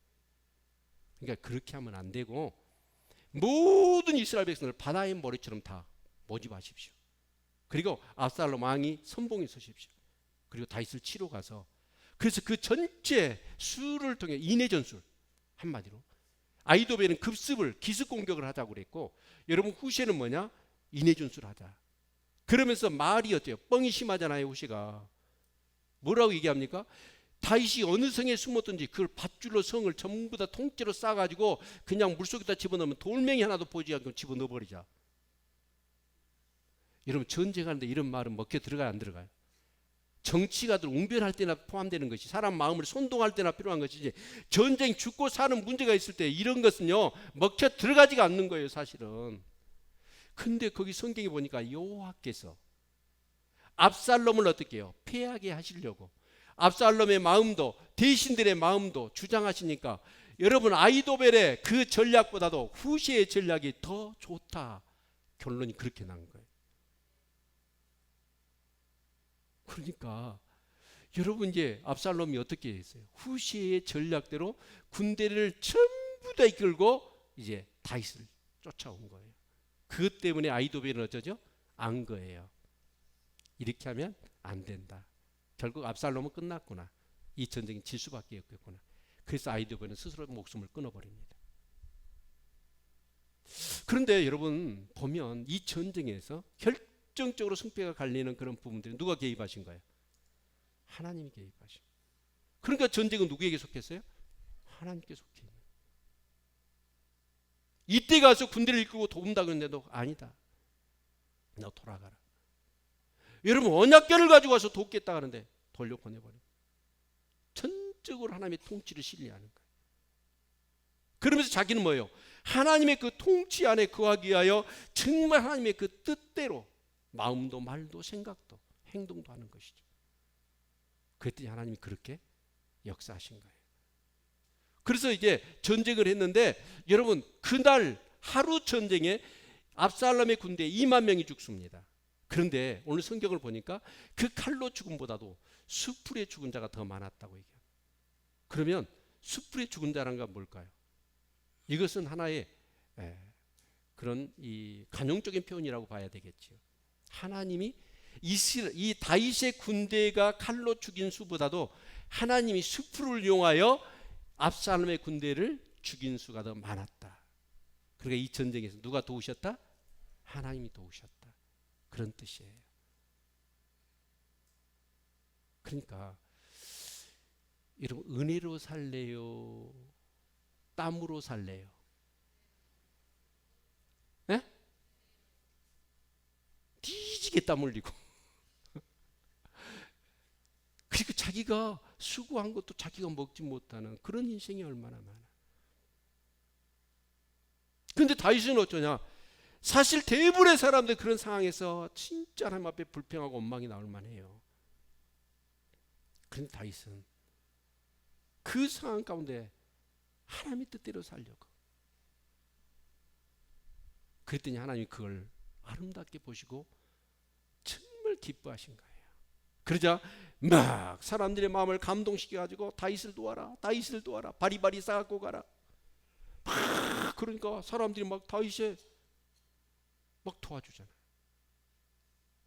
A: 그러니까 그렇게 하면 안 되고 모든 이스라엘 백성을 바다의 머리처럼 다 모집하십시오. 그리고 압살롬 왕이 선봉에 서십시오. 그리고 다윗을 치러 가서 그래서 그 전체 수를 통해 인해 전술 한마디로 아히도벨은 급습을 기습 공격을 하자고 그랬고 여러분 후시는 뭐냐? 인해 전술을 하자. 그러면서 말이 어때요? 뻥이 심하잖아요. 후시가 뭐라고 얘기합니까? 다윗이 어느 성에 숨었든지 그걸 밧줄로 성을 전부 다 통째로 싸가지고 그냥 물속에다 집어넣으면 돌멩이 하나도 보지 않고 집어넣어버리자. 여러분 전쟁하는데 이런 말은 먹혀 들어가요 안 들어가요? 정치가들 웅변할 때나 포함되는 것이 사람 마음을 선동할 때나 필요한 것이지 전쟁 죽고 사는 문제가 있을 때 이런 것은요 먹혀 들어가지가 않는 거예요 사실은. 근데 거기 성경에 보니까 여호와께서 압살롬을 어떻게 해요? 패하게 하시려고 압살롬의 마음도 대신들의 마음도 주장하시니까 여러분 아히도벨의 그 전략보다도 후시의 전략이 더 좋다 결론이 그렇게 난 거예요. 그러니까 여러분 이제 압살롬이 어떻게 했어요? 후시의 전략대로 군대를 전부 다 이끌고 이제 다윗을 쫓아온 거예요. 그것 때문에 아히도벨은 어쩌죠? 안 거예요. 이렇게 하면 안 된다. 결국 압살롬은 끝났구나. 이 전쟁이 질 수밖에 없겠구나. 그래서 아히도벨은 스스로 목숨을 끊어버립니다. 그런데 여러분 보면 이 전쟁에서 결정적으로 승패가 갈리는 그런 부분들이 누가 개입하신 거예요? 하나님이 개입하신. 그러니까 전쟁은 누구에게 속했어요? 하나님께 속해 있는. 이때 가서 군대를 이끌고 도운다 그랬는데도 아니다. 너 돌아가라. 여러분 언약궤를 가지고 와서 돕겠다 하는데 돌려보내버려. 전적으로 하나님의 통치를 신뢰하는 거예요. 그러면서 자기는 뭐예요? 하나님의 그 통치 안에 거하기 위하여 정말 하나님의 그 뜻대로 마음도 말도 생각도 행동도 하는 것이죠. 그랬더니 하나님이 그렇게 역사하신 거예요. 그래서 이제 전쟁을 했는데 여러분 그날 하루 전쟁에 압살롬의 군대 2만 명이 죽습니다. 그런데 오늘 성경을 보니까 그 칼로 죽음보다도 수풀에 죽은 자가 더 많았다고 얘기해요. 그러면 수풀에 죽은 자란 건 뭘까요? 이것은 하나의 그런 이 간용적인 표현이라고 봐야 되겠죠. 하나님이 이 다윗의 군대가 칼로 죽인 수보다도 하나님이 수풀을 이용하여 압살롬의 군대를 죽인 수가 더 많았다. 그러니까 이 전쟁에서 누가 도우셨다? 하나님이 도우셨다. 그런 뜻이에요. 그러니까 여러분 은혜로 살래요? 땀으로 살래요? 네? 뒤지게 땀 흘리고 그리고 자기가 수고한 것도 자기가 먹지 못하는 그런 인생이 얼마나 많아. 그런데 다윗은 어쩌냐? 사실 대부분의 사람들 그런 상황에서 진짜 하나님 앞에 불평하고 원망이 나올 만해요. 그런데 다윗은 그 상황 가운데 하나님의 뜻대로 살려고. 그랬더니 하나님이 그걸 아름답게 보시고 정말 기뻐하신 거예요. 그러자 막 사람들의 마음을 감동시켜가지고 다윗을 도와라, 다윗을 도와라, 바리바리 싸갖고 가라. 막 그러니까 사람들이 막 다윗에 막 도와주잖아요.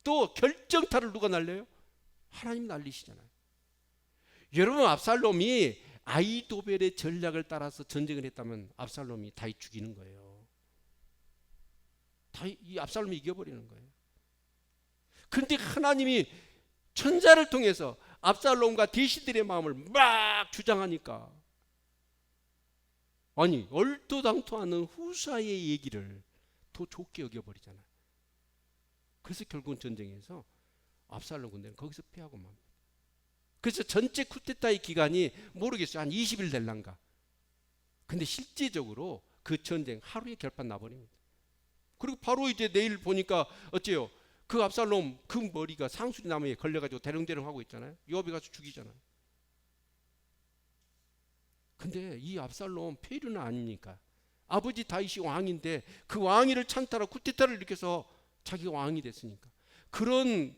A: 또 결정타를 누가 날려요? 하나님 날리시잖아요. 여러분, 압살롬이 아이도벨의 전략을 따라서 전쟁을 했다면 압살롬이 다윗 죽이는 거예요. 이 압살롬이 이겨버리는 거예요. 그런데 하나님이 천사를 통해서 압살롬과 대신들의 마음을 막 주장하니까, 아니 얼토당토하는 후사의 얘기를 더 좋게 여겨버리잖아요. 그래서 결국은 전쟁에서 압살롬 군대는 거기서 패하고 맙니다. 그래서 전체 쿠데타의 기간이 모르겠어요. 한 20일 될란가. 근데 실제적으로 그 전쟁 하루에 결판 나버립니다. 그리고 바로 이제 내일 보니까 어째요? 그 압살롬 그 머리가 상수리 나무에 걸려가지고 대령대령 하고 있잖아요. 요압이 가서 죽이잖아요. 근데 이 압살롬 페류는 아닙니까? 아버지 다윗이 왕인데 그 왕위를 찬탈하고 쿠데타를 일으켜서 자기가 왕이 됐으니까. 그런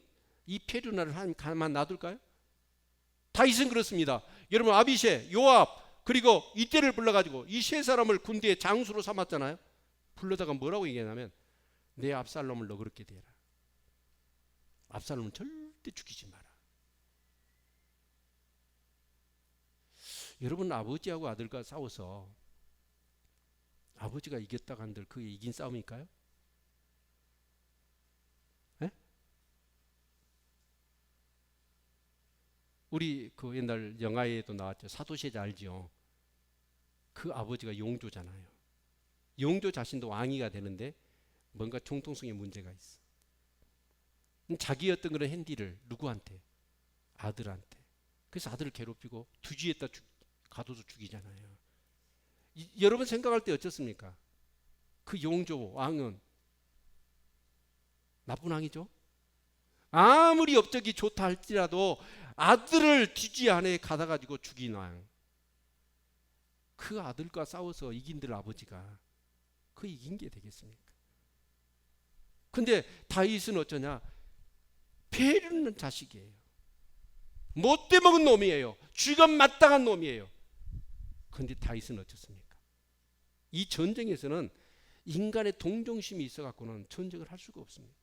A: 이 페류나를 하나님 가만 놔둘까요? 다윗은 그렇습니다. 여러분, 아비셰, 요압, 그리고 이때를 불러가지고 이 세 사람을 군대의 장수로 삼았잖아요. 불러다가 뭐라고 얘기하냐면, 내 압살롬을 너 그렇게 대라. 압살롬은 절대 죽이지 마라. 여러분, 아버지하고 아들과 싸워서 아버지가 이겼다고 한들 그게 이긴 싸움일까요? 네? 우리 그 옛날 영화에도 나왔죠. 사도세자 알죠? 그 아버지가 용조잖아요. 용조 자신도 왕위가 되는데 뭔가 정통성에 문제가 있어. 자기 어떤 그런 핸디를 누구한테? 아들한테. 그래서 아들을 괴롭히고 두지에다 가둬서 죽이잖아요. 여러분 생각할 때 어떻습니까? 그 용조 왕은 나쁜 왕이죠? 아무리 업적이 좋다 할지라도 아들을 뒤지 안에 가다가지고 죽인 왕. 그 아들과 싸워서 이긴들 아버지가 그 이긴 게 되겠습니까? 근데 다윗은 어쩌냐? 패르는 자식이에요. 못돼 먹은 놈이에요. 쥐가 마땅한 놈이에요. 근데 다윗은 어떻습니까? 이 전쟁에서는 인간의 동정심이 있어갖고는 전쟁을 할 수가 없습니다.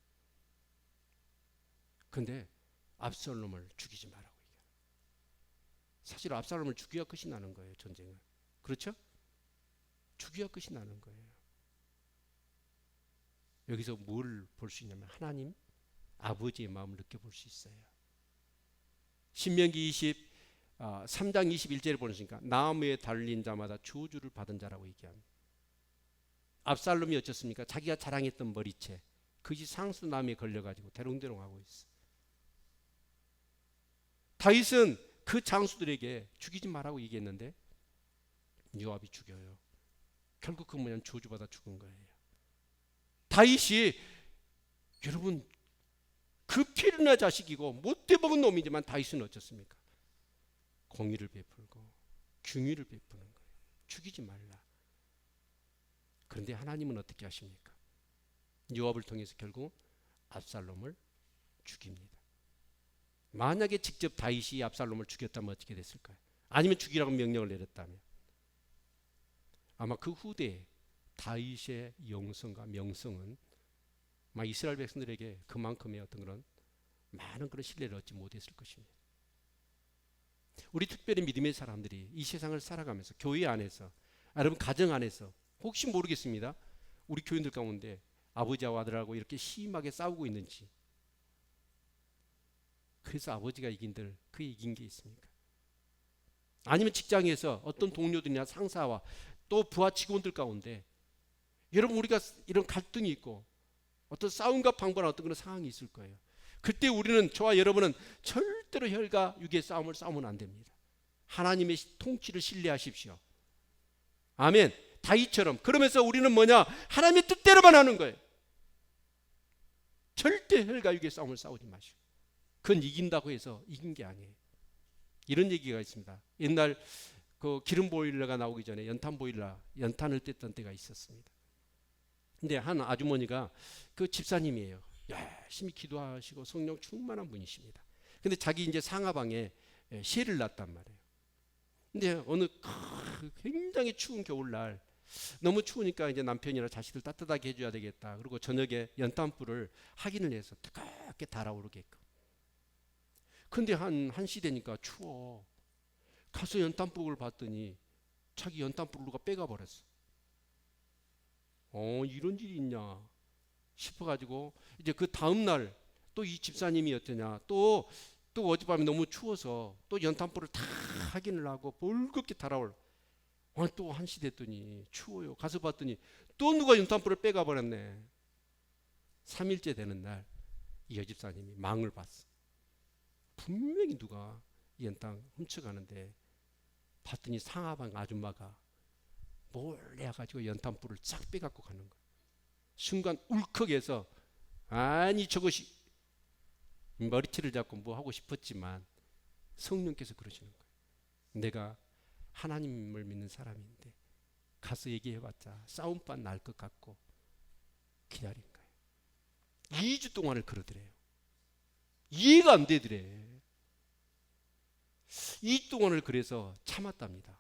A: 근데 압살롬을 죽이지 말라고 얘기해요. 사실 압살롬을 죽여야 끝이 나는 거예요, 전쟁은. 그렇죠? 죽여야 끝이 나는 거예요. 여기서 뭘 볼 수 있냐면 하나님 아버지의 마음을 느껴볼 수 있어요. 신명기 3장 21절에 보니까 나무에 달린 자마다 저주를 받은 자라고 얘기합니다. 압살롬이 어쩌습니까? 자기가 자랑했던 머리채 그것이 상수나무에 걸려가지고 대롱대롱하고 있어. 다윗은 그 장수들에게 죽이지 말라고 얘기했는데 요압이 죽여요. 결국 그 뭐냐면 저주받아 죽은 거예요. 다윗이 여러분 그 피르나 자식이고 못돼 먹은 놈이지만 다윗은 어쩌습니까? 공의를 베풀고 긍휼을 베푸는 거예요. 죽이지 말라. 그런데 하나님은 어떻게 하십니까? 요압을 통해서 결국 압살롬을 죽입니다. 만약에 직접 다윗이 압살롬을 죽였다면 어떻게 됐을까요? 아니면 죽이라고 명령을 내렸다면 아마 그 후대에 다윗의 영성과 명성은 이스라엘 백성들에게 그만큼의 어떤 그런 많은 그런 신뢰를 얻지 못했을 것입니다. 우리 특별히 믿음의 사람들이 이 세상을 살아가면서 교회 안에서, 여러분 가정 안에서 혹시 모르겠습니다. 우리 교인들 가운데 아버지하고 아들하고 이렇게 심하게 싸우고 있는지, 그래서 아버지가 이긴들 그 이긴 게 있습니까? 아니면 직장에서 어떤 동료들이나 상사와 또 부하 직원들 가운데 여러분 우리가 이런 갈등이 있고 어떤 싸움과 방관한 어떤 그런 상황이 있을 거예요. 그때 우리는, 저와 여러분은 절대로 혈과 육의 싸움을 싸우면 안 됩니다. 하나님의 통치를 신뢰하십시오. 아멘. 다윗처럼. 그러면서 우리는 뭐냐? 하나님의 뜻대로만 하는 거예요. 절대 혈과 육의 싸움을 싸우지 마시고. 그건 이긴다고 해서 이긴 게 아니에요. 이런 얘기가 있습니다. 옛날 그 기름 보일러가 나오기 전에 연탄 보일러, 연탄을 뗐던 때가 있었습니다. 근데 한 아주머니가 그 집사님이에요. 열심히 기도하시고 성령 충만한 분이십니다. 근데 자기 이제 상하방에 새를 낳았단 말이에요. 근데 어느 굉장히 추운 겨울날 너무 추우니까 이제 남편이나 자식들 따뜻하게 해줘야 되겠다. 그리고 저녁에 연탄불을 확인을 해서 뜨겁게 달아오르게끔. 근데 한 시대니까 추워. 가서 연탄불을 봤더니 자기 연탄불을 누가 빼가 버렸어. 이런 일이 있냐 싶어가지고 이제 그 다음날 또 이 집사님이 어떠냐 또 어젯밤에 너무 추워서 또 연탄불을 다 확인을 하고 벌겋게 달아올. 또 1시 됐더니 추워요. 가서 봤더니 또 누가 연탄불을 빼가 버렸네. 3일째 되는 날 이 여집사님이 망을 봤어. 분명히 누가 이 연탄 훔쳐가는데 봤더니 상하방 아줌마가 몰래 가지고 연탄불을 싹 빼갖고 가는 거야. 순간 울컥해서 아니 저것이 머리채를 잡고 뭐 하고 싶었지만 성령께서 그러시는 거예요. 내가 하나님을 믿는 사람인데 가서 얘기해봤자 싸움반 날 것 같고 기다린 거예요. 2주 동안을 그러더래요. 이해가 안 되더래. 2주 동안을 그래서 참았답니다.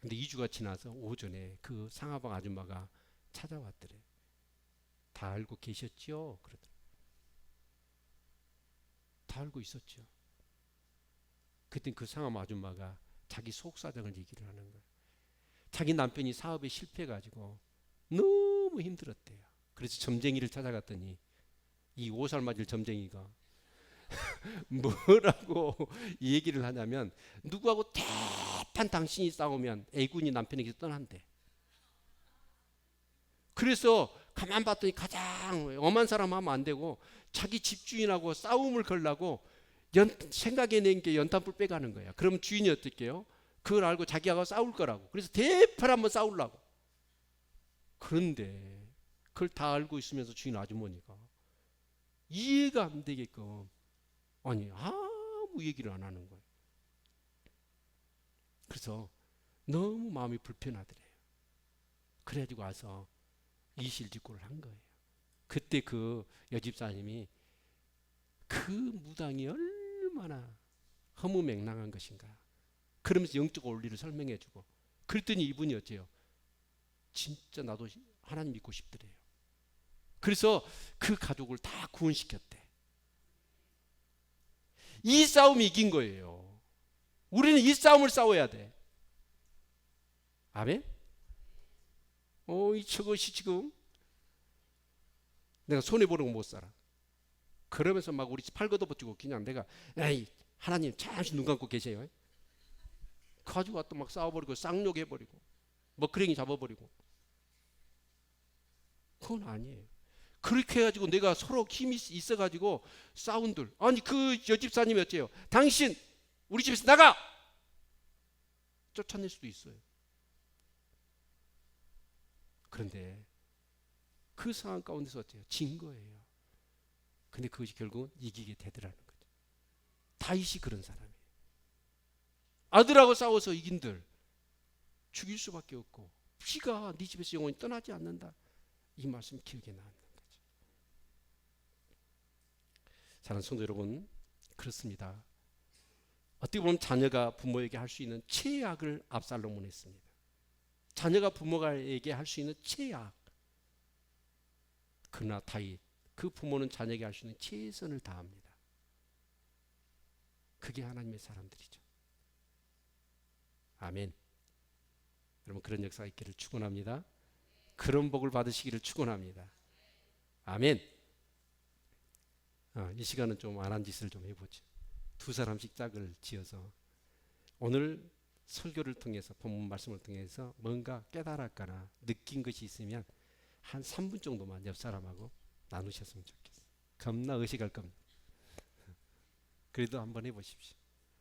A: 근데 2주가 지나서 오전에 그 상하방 아줌마가 찾아왔더래. 다 알고 계셨죠? 그러더래. 다 알고 있었죠. 그때 그 상하방 아줌마가 자기 속사정을 얘기를 하는 거예요. 자기 남편이 사업에 실패해가지고 너무 힘들었대요. 그래서 점쟁이를 찾아갔더니 이 5살 맞을 점쟁이가 뭐라고 얘기를 하냐면 누구하고 대판 당신이 싸우면 A군이 남편에게 떠난대. 그래서 가만 봤더니 가장 엄한 사람 하면 안 되고 자기 집주인하고 싸움을 걸라고 생각해낸 게 연탄불 빼가는 거야. 그러면 주인이 어떻게 해요? 그걸 알고 자기하고 싸울 거라고. 그래서 대판 한번 싸우려고. 그런데 그걸 다 알고 있으면서 주인 아주머니가 이해가 안 되게끔 아니 아무 얘기를 안 하는 거예요. 그래서 너무 마음이 불편하더래요. 그래가지고 와서 이실직고를 한 거예요. 그때 그 여집사님이 그 무당이 얼마나 허무맹랑한 것인가 그러면서 영적 원리를 설명해주고 그랬더니 이분이 어째요? 진짜 나도 하나님 믿고 싶더래요. 그래서 그 가족을 다 구원시켰대. 이 싸움이 이긴 거예요. 우리는 이 싸움을 싸워야 돼. 아멘? 저것이 지금 내가 손해보는 거 못 살아. 그러면서 막 우리 팔 걷어붙이고 그냥 내가 에이 하나님 잠시 눈 감고 계세요. 가지고 왔다 막 싸워버리고 쌍욕해버리고 먹그랭이 잡아버리고 그건 아니에요. 그렇게 해가지고 내가 서로 힘이 있어가지고 싸운들 아니 그 여집사님이 어째요? 당신 우리 집에서 나가! 쫓아낼 수도 있어요. 그런데 그 상황 가운데서 어때요? 진 거예요. 근데 그것이 결국은 이기게 되더라는 거죠. 다윗이 그런 사람이에요. 아들하고 싸워서 이긴들 죽일 수밖에 없고 피가 네 집에서 영원히 떠나지 않는다. 이 말씀 기억에 남는 거죠. 사랑하는 성도 여러분, 그렇습니다. 어떻게 보면 자녀가 부모에게 할 수 있는 최악을 압살롬은 했습니다. 자녀가 부모에게 할 수 있는 최악. 그러나 다윗 그 부모는 자녀에게 할 수 있는 최선을 다합니다. 그게 하나님의 사람들이죠. 아멘. 여러분 그런 역사가 있기를 축원합니다. 그런 복을 받으시기를 축원합니다. 아멘. 이 시간은 좀 안 한 짓을 좀 해보죠. 2사람씩 짝을 지어서 오늘 설교를 통해서 본문 말씀을 통해서 뭔가 깨달았거나 느낀 것이 있으면 한 3분 정도만 옆 사람하고 나누셨으면 좋겠어요. 겁나 의식할 겁니다. 그래도 한번 해보십시오.